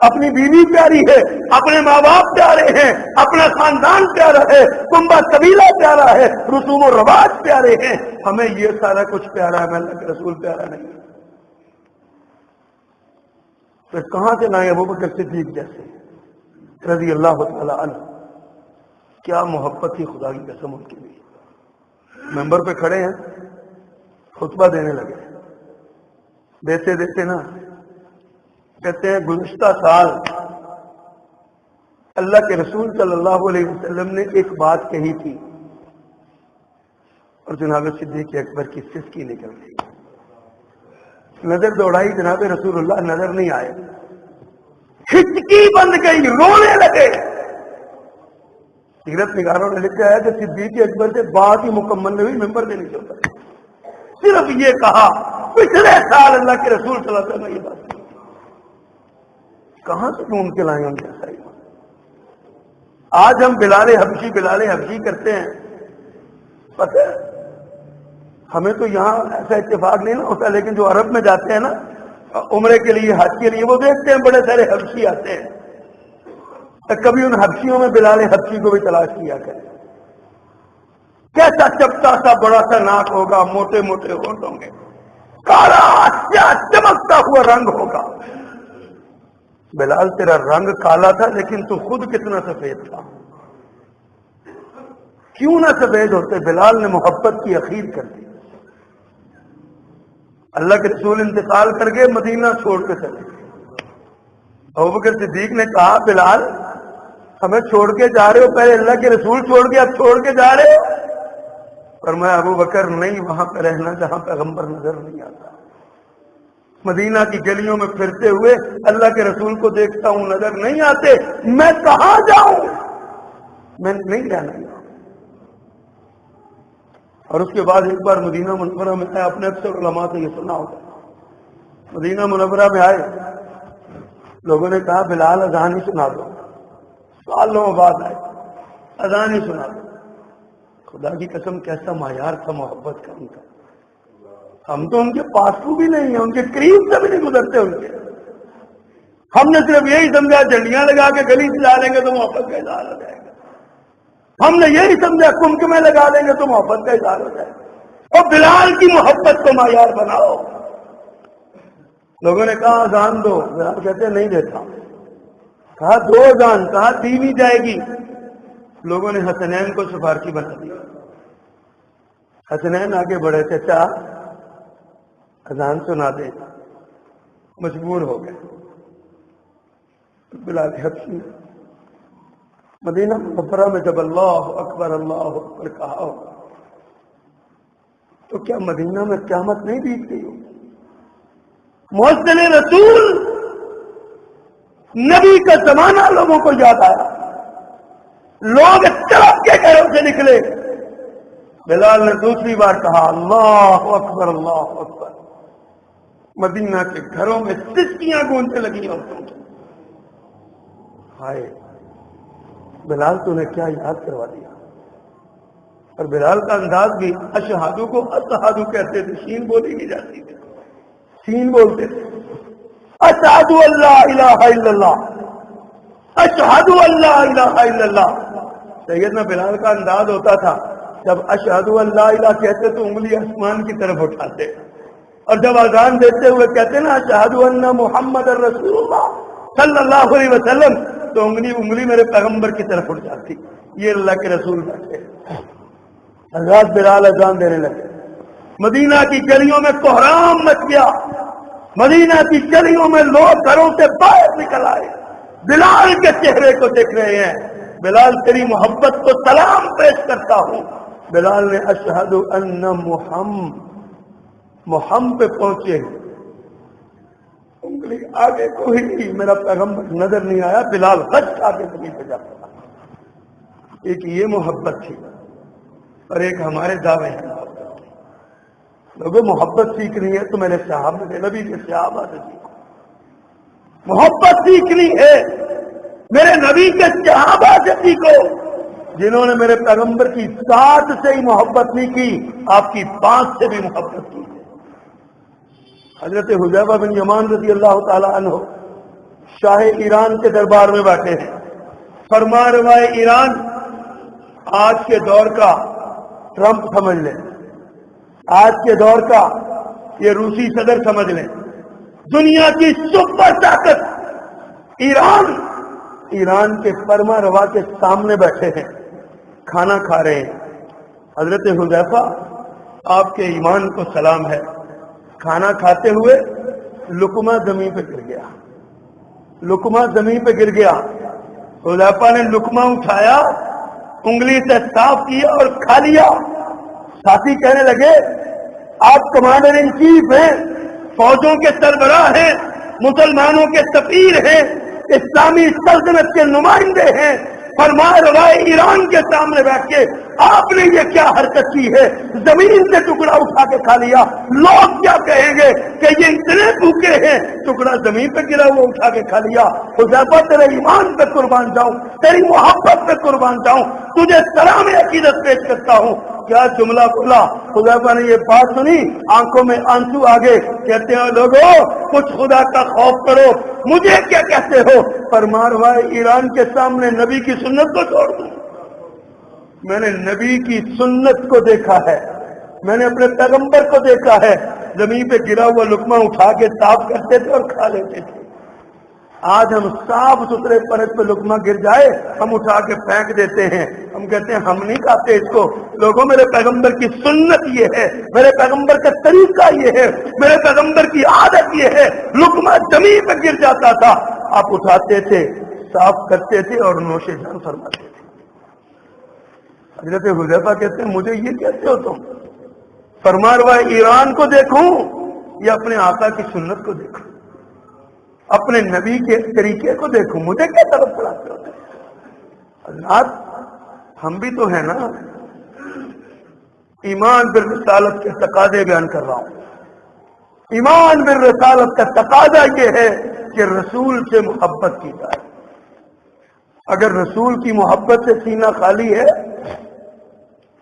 اپنی بیوی پیاری ہے، اپنے ماں باپ پیارے ہیں، اپنا خاندان پیارا ہے، کنبہ قبیلہ پیارا ہے، رسوم و رواج پیارے ہیں، ہمیں یہ سارا کچھ پیارا ہے، ہمیں اللہ کے رسول پیارا نہیں ہے۔ پھر کہاں سے لائیں ابو بکر صدیق جیسے رضی اللہ تعالی عنہ؟ کیا محبت تھی خدا کی قسم ان کے لیے۔ ممبر پہ کھڑے ہیں، خطبہ دینے لگے، دیتے دیتے نا کہتے ہیں گزشتہ سال اللہ کے رسول صلی اللہ علیہ وسلم نے ایک بات کہی تھی، اور جناب صدیق اکبر کی سسکی نکل گئی، نظر دوڑائی، جناب رسول اللہ نظر نہیں آئے، ہچکی بند گئی، رونے لگے۔ سیرت نگاروں نے لکھا ہے کہ صدیق اکبر سے بات ہی مکمل نہیں ہوئی، ممبر سے نہیں چلتا، صرف یہ کہا پچھلے سال اللہ کے رسول صلی اللہ علیہ وسلم نے یہ بات کی۔ کہاں سے ڈھونڈ کے لائیں ہم جیسا ایمان؟ آج ہم بلال حبشی کرتے ہیں، پتہ ہے ہمیں تو یہاں ایسا اتفاق نہیں نا ہوتا، لیکن جو عرب میں جاتے ہیں نا عمرے کے لیے، حج کے لیے، وہ دیکھتے ہیں بڑے سارے حبشی آتے ہیں، کبھی ان حبشیوں میں بلال حبشی کو بھی تلاش کیا کریں، کیسا چپٹا سا بڑا سا ناک ہوگا، موٹے موٹے ہونٹ ہوں گے، کالا چمکتا ہوا رنگ ہوگا۔ بلال تیرا رنگ کالا تھا لیکن تو خود کتنا سفید تھا، کیوں نہ سفید ہوتے؟ بلال نے محبت کی اخیر کر دی۔ اللہ کے رسول انتقال کر کے مدینہ چھوڑ کے چلے گئے۔ ابوبکر صدیق نے کہا بلال ہمیں چھوڑ کے جا رہے ہو؟ پہلے اللہ کے رسول چھوڑ کے اب چھوڑ کے جا رہے ہو؟ فرمایا ابوبکر نہیں، وہاں پہ رہنا جہاں پیغمبر نظر نہیں آتا، مدینہ کی گلیوں میں پھرتے ہوئے اللہ کے رسول کو دیکھتا ہوں نظر نہیں آتے، میں کہاں جاؤں؟ میں نہیں رہنا۔ اور اس کے بعد ایک بار مدینہ منورہ میں آئے، اپنے اکثر علماء سے یہ سنا ہوتا، مدینہ منورہ میں آئے، لوگوں نے کہا بلال اذان ہی سنا دو، سالوں بعد آئے، اذان ہی سنا دو۔ خدا کی قسم کیسا معیار تھا محبت کا ان کا، ہم تو ان کے پاس کو بھی نہیں ہیں، ان کے قریب سے بھی نہیں گزرتے ان کے۔ ہم نے صرف یہی سمجھا جھنڈیاں لگا کے گلی سے جا لیں گے تو محبت کا اظہار ہو جائے گا، ہم نے یہی سمجھا کمکمے لگا دیں گے تو محبت کا اظہار ہو جائے گا۔ اور بلال کی محبت کو معیار بناؤ، لوگوں نے کہا اذان دو، بلال کہتے ہیں نہیں دیتا. کہا دو اذان، کہا دی نہیں جائے گی. لوگوں نے حسنین کو سفارشی بنا دیا. حسنین آگے بڑھے، چچا اذان سنا دے. مجبور ہو گئے. بلال حبشی مدینہ منورہ میں جب اللہ اکبر کہا ہو تو کیا مدینہ میں قیامت نہیں بیت گئی ہو؟ مؤذن رسول نبی کا زمانہ لوگوں کو یاد آیا. لوگ تڑپ کے گھروں سے نکلے. بلال نے دوسری بار کہا اللہ اکبر اللہ اکبر. مدینہ کے گھروں میں سسکیاں گونجنے لگی عورتوں کی. ہائے بلال تو نے کیا یاد کروا دیا. اور بلال کا انداز بھی اشہادو کو اشہادو کہتے تھے، شین بولی نہیں جاتی تھی، شین بولتے تھے. اشہدو اللہ الہ الا اللہ، اشہدو اللہ الہ الا اللہ. سیدنا بلال کا انداز ہوتا تھا جب اشہدو اللہ الہ کہتے تو انگلی آسمان کی طرف اٹھاتے، اور جب اذان دیتے ہوئے کہتے نا اشہدو ان محمد رسول اللہ صلی اللہ علیہ وسلم تو انگلی میرے پیغمبر کی طرف اٹھ جاتی. یہ اللہ کے رسول بیٹھے. حضرت بلال اذان دینے لگے. مدینہ کی گلیوں میں کوہرام مچ گیا. مدینہ کی گلیوں میں لوگ گھروں سے باہر نکل آئے. بلال کے چہرے کو دیکھ رہے ہیں. بلال تیری محبت کو سلام پیش کرتا ہوں. بلال نے اشہد ان محمد پہ پہنچے، انگلی آگے کو ہی میرا پیغمبر نظر نہیں آیا. بلال غش آگے زمین پہ جا پڑا. ایک یہ محبت تھی اور ایک ہمارے دعوے ہیں. لوگوں محبت سیکھنی ہے تو میرے صحابہ نبی کے صحابہ سے سیکھو. محبت سیکھنی ہے میرے نبی کے صحابہ سے سیکھو، جنہوں نے میرے پیغمبر کی ذات سے ہی محبت نہیں کی، آپ کی بات سے بھی محبت کی. حضرت حذیفہ بن یمان رضی اللہ تعالی عنہ شاہ ایران کے دربار میں بیٹھے ہیں. فرما روائے ایران آج کے دور کا ٹرمپ سمجھ لیں، آج کے دور کا یہ روسی صدر سمجھ لیں. دنیا کی سپر طاقت ایران کے فرما روا کے سامنے بیٹھے ہیں، کھانا کھا رہے ہیں. حضرت حذیفہ آپ کے ایمان کو سلام ہے. کھانا کھاتے ہوئے لقمہ زمین پہ گر گیا. لقمہ زمین پہ گر گیا. حذیفہ نے لقمہ اٹھایا، انگلی سے صاف کیا اور کھا لیا. ساتھی کہنے لگے آپ کمانڈر ان چیف ہیں، فوجوں کے سربراہ ہیں، مسلمانوں کے سفیر ہیں، اسلامی سلطنت کے نمائندے ہیں. فرمائے روائے ایران کے سامنے بیٹھ کے آپ نے یہ کیا حرکت کی ہے؟ زمین سے ٹکڑا اٹھا کے کھا لیا. لوگ کیا کہیں گے کہ یہ اتنے بھوکے ہیں، ٹکڑا زمین پہ گرا ہوا اٹھا کے کھا لیا. حذیفہ تیرے ایمان پہ قربان جاؤں، تیری محبت پہ قربان جاؤں، تجھے سلام عقیدت پیش کرتا ہوں. کیا جملہ بولا. حذیفہ نے یہ بات سنی، آنکھوں میں آنسو آ گئے. کہتے ہیں لوگوں کچھ خدا کا خوف کرو، مجھے کیا کہتے ہو؟ فرما روائے ایران کے سامنے نبی کی سنت کو چھوڑ دوں. میں نے نبی کی سنت کو دیکھا ہے، میں نے اپنے پیغمبر کو دیکھا ہے. زمین پہ گرا ہوا لقمہ اٹھا کے صاف کرتے تھے اور کھا لیتے تھے. آج ہم صاف ستھرے پرت پہ لقمہ گر جائے ہم اٹھا کے پھینک دیتے ہیں. ہم کہتے ہیں ہم نہیں کھاتے اس کو. لوگوں میرے پیغمبر کی سنت یہ ہے، میرے پیغمبر کا طریقہ یہ ہے، میرے پیغمبر کی عادت یہ ہے. لقمہ زمین پہ گر جاتا تھا، آپ اٹھاتے تھے، صاف کرتے تھے اور نوش جان فرماتے تھے. حضرت حذیفہ کہتے ہیں مجھے یہ کہتے ہو تم؟ فرما روائے ایران کو دیکھوں یا اپنے آقا کی سنت کو دیکھوں، اپنے نبی کے طریقے کو دیکھوں؟ مجھے کیا طرف پڑھاتے ہوتے ہیں؟ حضرات ہم بھی تو ہیں نا. ایمان بالرسالت کے تقاضے بیان کر رہا ہوں. ایمان بالرسالت کا تقاضا یہ ہے کہ رسول سے محبت کی جائے. اگر رسول کی محبت سے سینہ خالی ہے،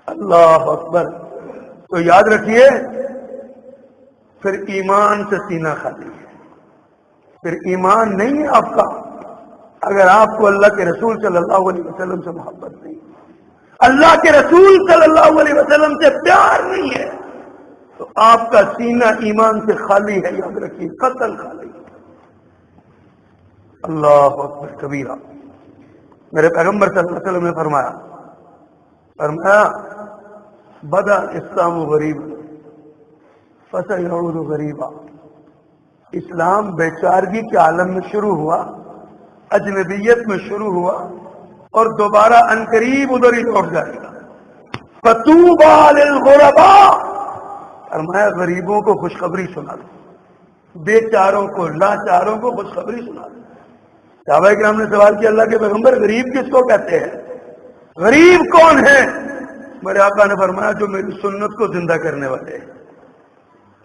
اللہ اکبر، تو یاد رکھیے پھر ایمان سے سینہ خالی ہے، پھر ایمان نہیں ہے آپ کا. اگر آپ کو اللہ کے رسول صلی اللہ علیہ وسلم سے محبت نہیں، اللہ کے رسول صلی اللہ علیہ وسلم سے پیار نہیں ہے، تو آپ کا سینہ ایمان سے خالی ہے، یاد رکھیے، قتل خالی ہے۔ اللہ اکبر کبیرہ۔ میرے پیغمبر صلی اللہ علیہ وسلم نے فرمایا بدا اسلام غریب فسیعود غریبا، اسلام بیچارگی کے عالم میں شروع ہوا، اجنبیت میں شروع ہوا، اور دوبارہ عنقریب ادھر ہی لوٹ جائے گا۔ فطوبی للغرباء، فرمایا غریبوں کو خوشخبری سنا دو، بیچاروں کو، لاچاروں کو خوشخبری سنا دو۔ صحابہ کرام نے سوال کیا، اللہ کے پیغمبر غریب کس کو کہتے ہیں؟ غریب کون ہے؟ میرے آقا نے فرمایا جو میری سنت کو زندہ کرنے والے ہیں۔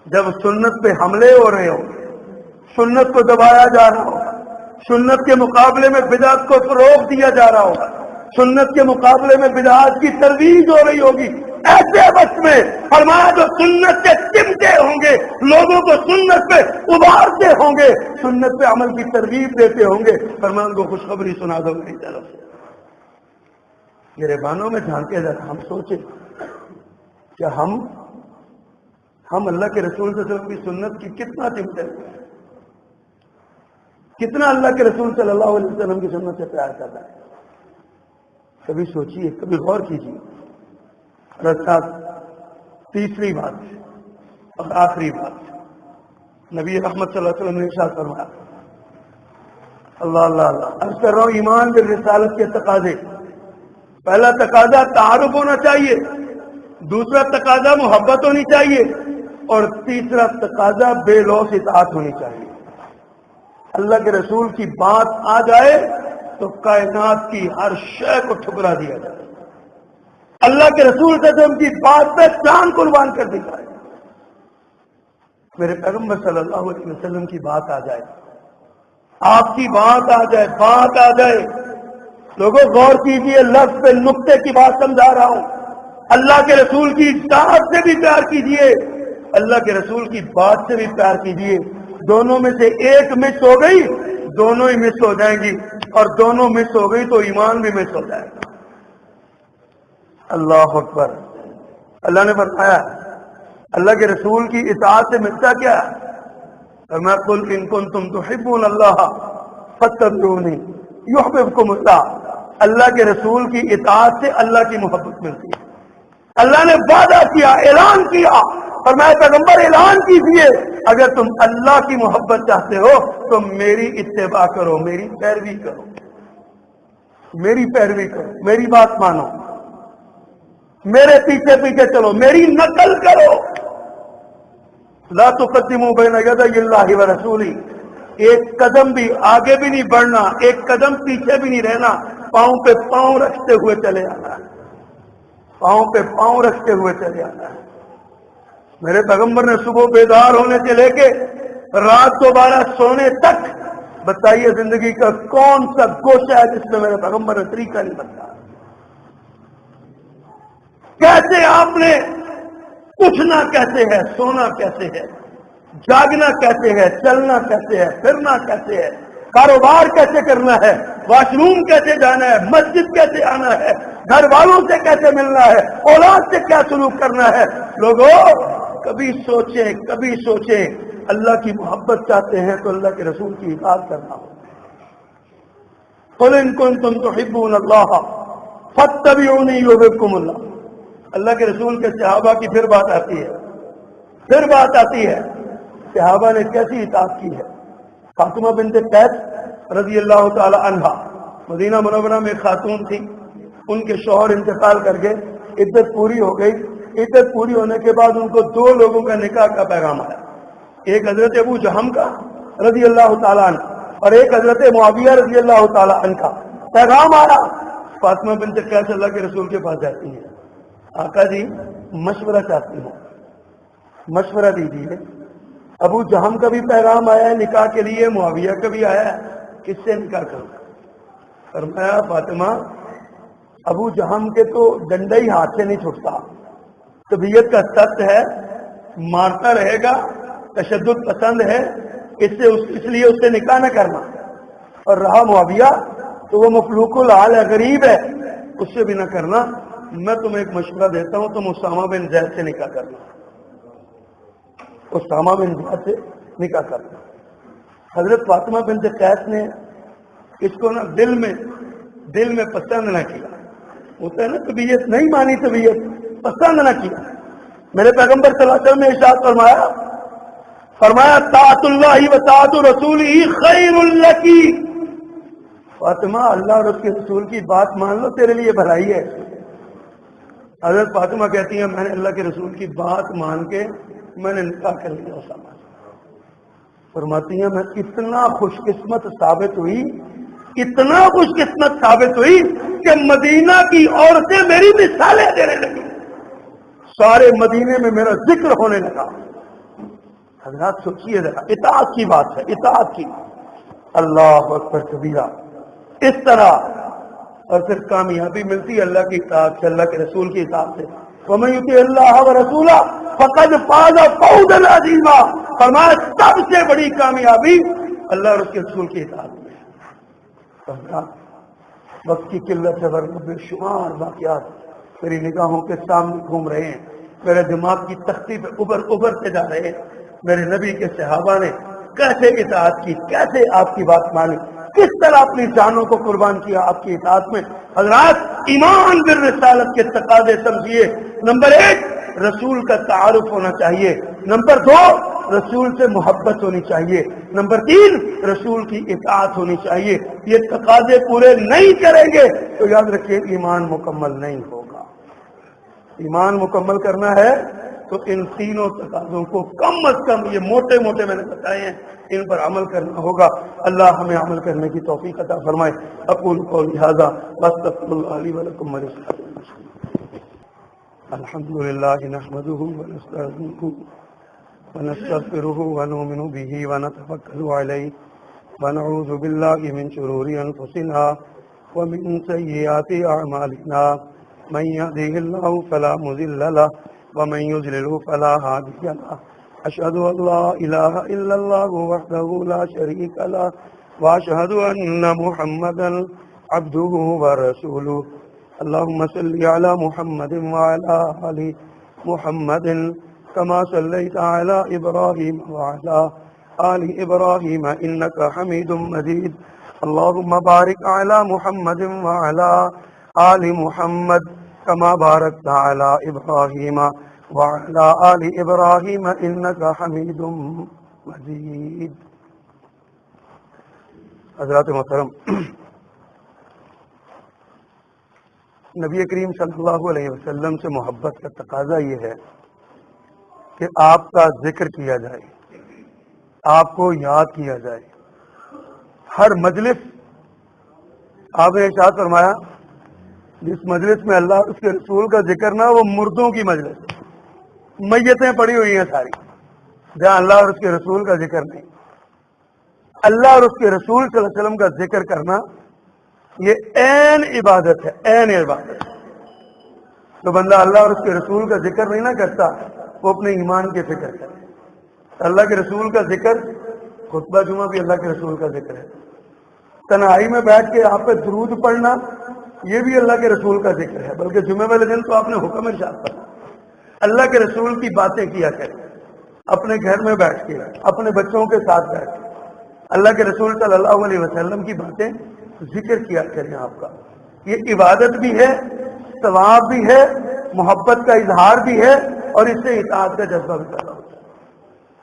جب سنت پہ حملے ہو رہے ہوں، سنت کو دبایا جا رہا ہوگا، سنت کے مقابلے میں بدعت کو فروغ دیا جا رہا ہوگا، سنت کے مقابلے میں بدعات کی ترویج ہو رہی ہوگی، ایسے وقت میں فرمایا جو سنت سے چمٹے ہوں گے، لوگوں کو سنت پہ ابھارتے ہوں گے، سنت پہ عمل کی ترغیب دیتے ہوں گے، فرمایا ان کو خوشخبری سنا دو میری طرف سے۔ میرے بانوں میں جھانکے ذرا، ہم سوچیں کہ ہم اللہ کے رسول صلی اللہ علیہ وسلم کی سنت کی کتنا چمٹے ہوئے ہیں، کتنا اللہ کے رسول صلی اللہ علیہ وسلم کی سنت سے پیار کرتا ہے۔ کبھی سوچیے، کبھی غور کیجیے۔ رسالت تیسری بات اور آخری بات، نبی رحمت صلی اللہ علیہ وسلم نے ارشاد فرمایا، اللہ اللہ اللہ، عرض کر رہا ہوں ایمان بالرسالت کے تقاضے۔ پہلا تقاضا تعارف ہونا چاہیے، دوسرا تقاضا محبت ہونی چاہیے، اور تیسرا تقاضا بے لوث اطاعت ہونی چاہیے۔ اللہ کے رسول کی بات آ جائے تو کائنات کی ہر شے کو ٹھکرا دیا جائے، اللہ کے رسول صلی اللہ علیہ وسلم کی بات پہ جان قربان کر دی جائے۔ میرے پیغمبر صلی اللہ علیہ وسلم کی بات آ جائے، آپ کی بات آ جائے، بات آ جائے، لوگوں غور کیجئے، لفظ پہ نقطے کی بات سمجھا رہا ہوں۔ اللہ کے رسول کی اطاعت سے بھی پیار کیجئے، اللہ کے رسول کی بات سے بھی پیار کیجئے۔ دونوں میں سے ایک مس ہو گئی، دونوں ہی مس ہو جائیں گی، اور دونوں مس ہو گئی تو ایمان بھی مس ہو جائے گا۔ اللہ اکبر۔ اللہ نے فرمایا اللہ کے رسول کی اطاعت سے ملتا کیا ہے؟ فرمایا قل ان کنتم تحبون اللہ فاتبعونی یحببکم اللہ۔ اللہ کے رسول کی اطاعت سے اللہ کی محبت ملتی ہے۔ اللہ نے وعدہ کیا، اعلان کیا، فرمایا پیغمبر اعلان کیجئے اگر تم اللہ کی محبت چاہتے ہو تو میری اتباع کرو، میری پیروی کرو، میری پیروی کرو، میری بات مانو، میرے پیچھے پیچھے چلو، میری نقل کرو۔ لا تقدموا بین یدی اللہ ورسولہ، ایک قدم بھی آگے بھی نہیں بڑھنا، ایک قدم پیچھے بھی نہیں رہنا، پاؤں پہ پاؤں رکھتے ہوئے چلے آنا ہے، پاؤں پہ پاؤں رکھتے ہوئے چلے آنا ہے۔ میرے پیغمبر نے صبح بیدار ہونے سے لے کے رات دوبارہ سونے تک، بتائیے زندگی کا کون سا گوشہ ہے جس میں میرے پیغمبر نے طریقہ نہیں بتایا؟ کیسے آپ نے اٹھنا کیسے ہے، سونا کیسے ہے، جاگنا کیسے ہے، چلنا کیسے ہے، پھرنا کیسے ہے، کاروبار کیسے کرنا ہے، واش روم کیسے جانا ہے، مسجد کیسے آنا ہے، گھر والوں سے کیسے ملنا ہے، اولاد سے کیا سلوک کرنا ہے۔ لوگوں کبھی سوچیں، کبھی سوچیں، اللہ کی محبت چاہتے ہیں تو اللہ کے رسول کی اطاعت کرنا ہو۔ قل ان کنتم تحبون اللہ فاتبعونی یحببکم اللہ۔ اللہ کے رسول کے صحابہ کی پھر بات آتی ہے، صحابہ نے کیسی اطاعت کی ہے۔ فاطمہ بنت قیس رضی اللہ تعالی عنہا مدینہ منورہ میں خاتون تھی، ان کے شوہر انتقال کر گئے، عدت پوری ہو گئی، عدت پوری ہونے کے بعد ان کو دو لوگوں کا نکاح کا پیغام آیا، ایک حضرت ابو جہم کا رضی اللہ تعالی عنہ اور ایک حضرت معاویہ رضی اللہ تعالی عنہ کا پیغام آیا۔ فاطمہ بنت قیس اللہ کے رسول کے پاس جاتی ہے، آقا جی مشورہ چاہتی ہوں، مشورہ دیجیے۔ ابو جہم کا بھی پیغام آیا ہے نکاح کے لیے، معاویہ کا بھی آیا ہے، کس سے نکاح کروں؟ فرمایا فاطمہ ابو جہم کے تو ڈنڈا ہی ہاتھ سے نہیں چھوٹتا، طبیعت کا سخت ہے، مارتا رہے گا، تشدد پسند ہے، اس لیے اس سے نکاح نہ کرنا۔ اور رہا معاویہ تو وہ مفلوق الحال ہے، غریب ہے، اس سے بھی نہ کرنا۔ میں تمہیں ایک مشورہ دیتا ہوں، تم اسامہ بن زید سے نکاح کرنا۔ اسامہ بن زید سے نکاح کر دیا۔ حضرت فاطمہ بنت قیس نے اس کو نا دل میں پسند نہ کیا، ہوتا ہے نا طبیعت نہیں مانی، طبیعت پسند نہ کیا۔ میرے پیغمبر صلی اللہ علیہ وسلم نے ارشاد فرمایا طاعت اللہ و طاعت رسولہ خیر لکی، فاطمہ اللہ اور اس کے رسول کی بات مان لو، تیرے لیے بھلائی ہے۔ حضرت فاطمہ کہتی ہیں میں نے اللہ کے رسول کی بات مان کے میں نے نکاح کر لیا اسامہ سے۔ فرماتی ہیں میں اتنا خوش قسمت ثابت ہوئی کہ مدینہ کی عورتیں میری مثالیں دینے لگی، سارے مدینے میں میرا ذکر ہونے لگا۔ حضرات سوچیے ذرا، اطاعت کی بات ہے، اطاعت کی، اللہ اکبر کبیرہ۔ اس طرح اور پھر کامیابی ملتی ہے اللہ کی اطاعت سے، اللہ کے رسول کی اطاعت سے۔ وَمَن يُطِعِ اللَّهَ وَرَسُولَهُ فَقَدْ فَازَ فَوْزًا عَظِيمًا، فرمایا سب سے بڑی کامیابی اللہ اور اس کے رسول کی اطاعت میں۔ وقت کی قلت ہے ورنہ بے شمار واقعات میری نگاہوں کے سامنے گھوم رہے ہیں، میرے دماغ کی تختی پہ ابھرتے جا رہے ہیں۔ میرے نبی کے صحابہ نے کیسے اطاعت کی، کیسے آپ کی بات مانی، کس طرح اپنی جانوں کو قربان کیا آپ کی اطاعت میں۔ حضرات ایمان بالرسالت کے تقاضے سمجھیے۔ نمبر 1 رسول کا تعارف ہونا چاہیے، نمبر 2 رسول سے محبت ہونی چاہیے، نمبر 3 رسول کی اطاعت ہونی چاہیے۔ یہ تقاضے پورے نہیں کریں گے تو یاد رکھیے ایمان مکمل نہیں ہوگا۔ ایمان مکمل کرنا ہے تو ان تینوں تقاضوں کو کم از کم، یہ موٹے میں نے بتائے ہیں، ان پر عمل کرنا ہوگا۔ اللہ ہمیں عمل کرنے کی توفیق عطا فرمائے۔ اقول قولی ھذا واستغفر اللہ لی ولکم ولسائر المسلمین۔ الحمد للہ نحمده ونستعینه ونستغفره ونؤمن به ونتوکل علیہ ونعوذ باللہ من شرور انفسنا ومن سیئات اعمالنا، من یهده اللہ فلا مضل له ومن يضلل فلا هادي له، أشهد أن لا إله إلا الله وحده لا شريك له، وأشهد أن محمدا عبده ورسوله۔ اللهم صل على محمد وعلى آل محمد كما صليت على إبراهيم وعلى آل إبراهيم إنك حميد مجيد۔ اللهم بارك على محمد وعلى آل محمد كما باركت على إبراهيم وعلى آل إبراهيم إنك حميد مجيد۔ حضرات محترم، نبی کریم صلی اللہ علیہ وسلم سے محبت کا تقاضا یہ ہے کہ آپ کا ذکر کیا جائے، آپ کو یاد کیا جائے۔ ہر مجلس، آپ نے ارشاد فرمایا جس مجلس میں اللہ اس کے رسول کا ذکر نہ، وہ مردوں کی مجلس، میتیں پڑی ہوئی ہیں ساری، جہاں اللہ اور اس کے رسول کا ذکر نہیں۔ اللہ اور اس کے رسول صلی اللہ علیہ وسلم کا ذکر کرنا یہ عین عبادت ہے، عین عبادت۔ تو بندہ اللہ اور اس کے رسول کا ذکر نہیں نہ کرتا، وہ اپنے ایمان کی فکر کرتا۔ اللہ کے رسول کا ذکر، خطبہ جمعہ بھی اللہ کے رسول کا ذکر ہے، تنہائی میں بیٹھ کے آپ پہ درود پڑھنا یہ بھی اللہ کے رسول کا ذکر ہے، بلکہ جمعے والے دن تو آپ نے حکم ارشاد فرمایا اللہ کے رسول کی باتیں کیا کریں، اپنے گھر میں بیٹھ کے، اپنے بچوں کے ساتھ بیٹھ کے اللہ کے رسول صلی اللہ علیہ وسلم کی باتیں ذکر کیا کریں۔ آپ کا یہ عبادت بھی ہے، ثواب بھی ہے، محبت کا اظہار بھی ہے، اور اس سے اطاعت کا جذبہ بھی پیدا ہوتا ہے۔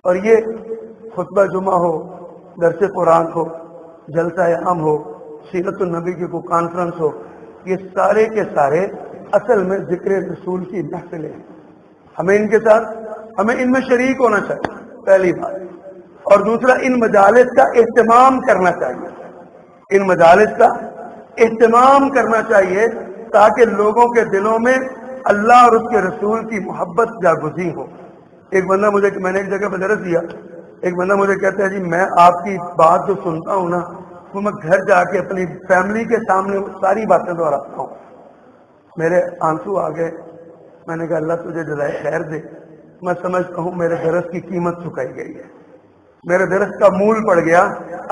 اور یہ خطبہ جمعہ ہو، درس قرآن ہو، جلسہ عام ہو، سیرت النبی کی کوئی کانفرنس ہو، یہ سارے کے سارے اصل میں ذکر رسول کی محفلیں ہیں۔ ہمیں ان میں شریک ہونا چاہیے، پہلی بات، اور دوسرا ان مجالس کا اہتمام کرنا چاہیے، ان مجالس کا اہتمام کرنا چاہیے تاکہ لوگوں کے دلوں میں اللہ اور اس کے رسول کی محبت جاگزی ہو۔ ایک بندہ میں نے ایک جگہ پہ درس دیا، ایک بندہ مجھے کہتا ہے جی میں آپ کی بات جو سنتا ہوں نا، وہ میں گھر جا کے اپنی فیملی کے سامنے ساری باتیں دہراتا ہوں۔ میرے آنسو آ گئے، میں نے کہا اللہ تجھے جزائے خیر دے، میں سمجھتا ہوں میرے درس کی قیمت چکائی گئی ہے، میرے درس کا مول پڑ گیا۔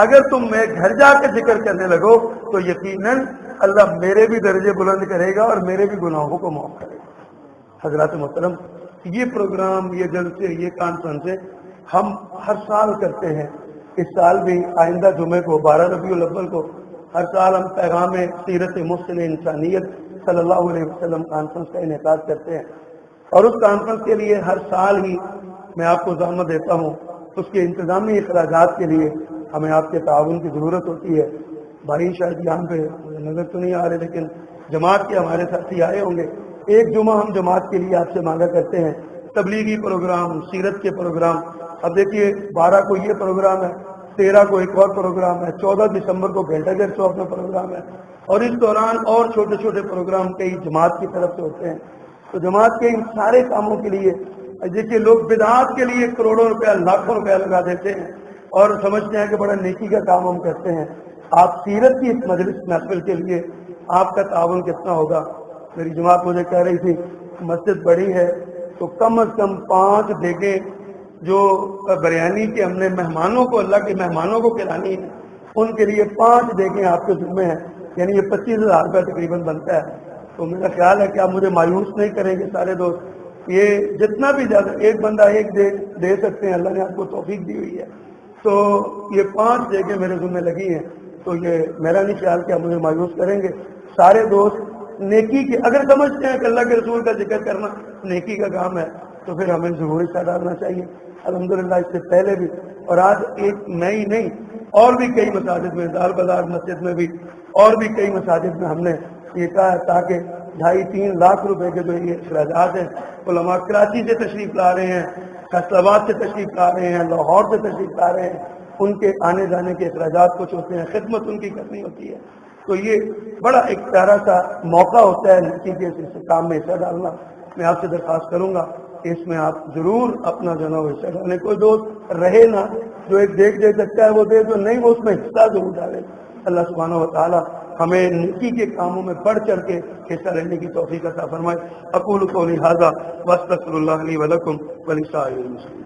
اگر تم میں گھر جا کے ذکر کرنے لگو تو یقیناً اللہ میرے بھی درجے بلند کرے گا اور میرے بھی گناہوں کو معاف کرے گا۔ حضرات محترم، یہ پروگرام، یہ جلسے، یہ کانفرنسیں ہم ہر سال کرتے ہیں، اس سال بھی آئندہ جمعے کو 12 ربیع الاول کو ہر سال ہم پیغام سیرت محسن انسانیت صلی اللہ علیہ وسلم کانفرنس کا انعقاد کرتے ہیں، اور اس کانفرنس کے لیے ہر سال ہی میں آپ کو زحمت دیتا ہوں، اس کے انتظامی اخراجات کے لیے ہمیں آپ کے تعاون کی ضرورت ہوتی ہے۔ بھائی شاید یہاں پہ مجھے نظر تو نہیں آ رہے، لیکن جماعت کے ہمارے ساتھی آئے ہوں گے۔ ایک جمعہ ہم جماعت کے لیے آپ سے مانگا کرتے ہیں، تبلیغی پروگرام، سیرت کے پروگرام۔ اب دیکھیے 12 کو یہ پروگرام ہے، 13 کو ایک اور پروگرام ہے، 14 دسمبر کو گھنٹہ گھر چوک میں پروگرام ہے، اور اس دوران اور چھوٹے چھوٹے پروگرام کئی جماعت کی طرف سے ہوتے ہیں۔ تو جماعت کے ان سارے کاموں کے لیے دیکھیے لوگ بدعات کے لیے کروڑوں روپیہ لاکھوں روپیہ لگا دیتے ہیں اور سمجھتے ہیں کہ بڑا نیکی کا کام ہم کرتے ہیں۔ آپ سیرت کی اس مجلس محفل کے لیے آپ کا تعاون کتنا ہوگا؟ میری جماعت مجھے کہہ رہی تھی مسجد بڑی ہے تو کم از کم 5 دیگیں جو بریانی کے ہم نے مہمانوں کو، اللہ کے مہمانوں کو کھلانی ہے، ان کے لیے 5 دیگیں آپ کے ذمے ہیں، یعنی یہ 25,000 روپے تقریباً بنتا ہے۔ تو میرا خیال ہے کہ آپ مجھے مایوس نہیں کریں گے سارے دوست، یہ جتنا بھی زیادہ ایک بندہ ایک دے سکتے ہیں، اللہ نے آپ کو توفیق دی ہوئی ہے، تو یہ 5 دیگیں میرے ذمہ لگی ہیں۔ تو یہ میرا نہیں خیال کہ آپ مجھے مایوس کریں گے سارے دوست۔ نیکی کے اگر سمجھتے ہیں کہ اللہ کے رسول کا ذکر کرنا نیکی کا کام ہے تو پھر ہمیں ضرور حصہ ڈالنا چاہیے۔ الحمدللہ اس سے پہلے بھی، اور آج ایک نئی نہیں اور بھی کئی مساجد میں، دار بازار مسجد میں بھی اور بھی کئی مساجد میں ہم نے یہ کہا ہے تاکہ 2.5-3 لاکھ روپے کے جو یہ اخراجات ہیں، علماء کراچی سے تشریف لا رہے ہیں، فیصل آباد سے تشریف لا رہے ہیں، لاہور سے تشریف لا رہے ہیں، ان کے آنے جانے کے اخراجات کچھ ہوتے ہیں، خدمت ان کی کرنی ہوتی ہے، تو یہ بڑا ایک پیارا سا موقع ہوتا ہے نیکی کے اس کام میں حصہ ڈالنا۔ میں آپ سے درخواست کروں گا کہ اس میں آپ ضرور اپنا جو ہے نا حصہ ڈالیں۔ کوئی دوست رہے نا جو ایک دیکھ دے سکتا ہے وہ دے، جو نہیں وہ اس میں حصہ ضرور ڈالے۔ اللہ سبحانہ و تعالی ہمیں نیکی کے کاموں میں بڑھ چڑھ کے حصہ لینے کی توفیق عطا فرمائے۔ اقول قولی ھذا واستغفر اللہ لی ولکم ولسائر المسلمین۔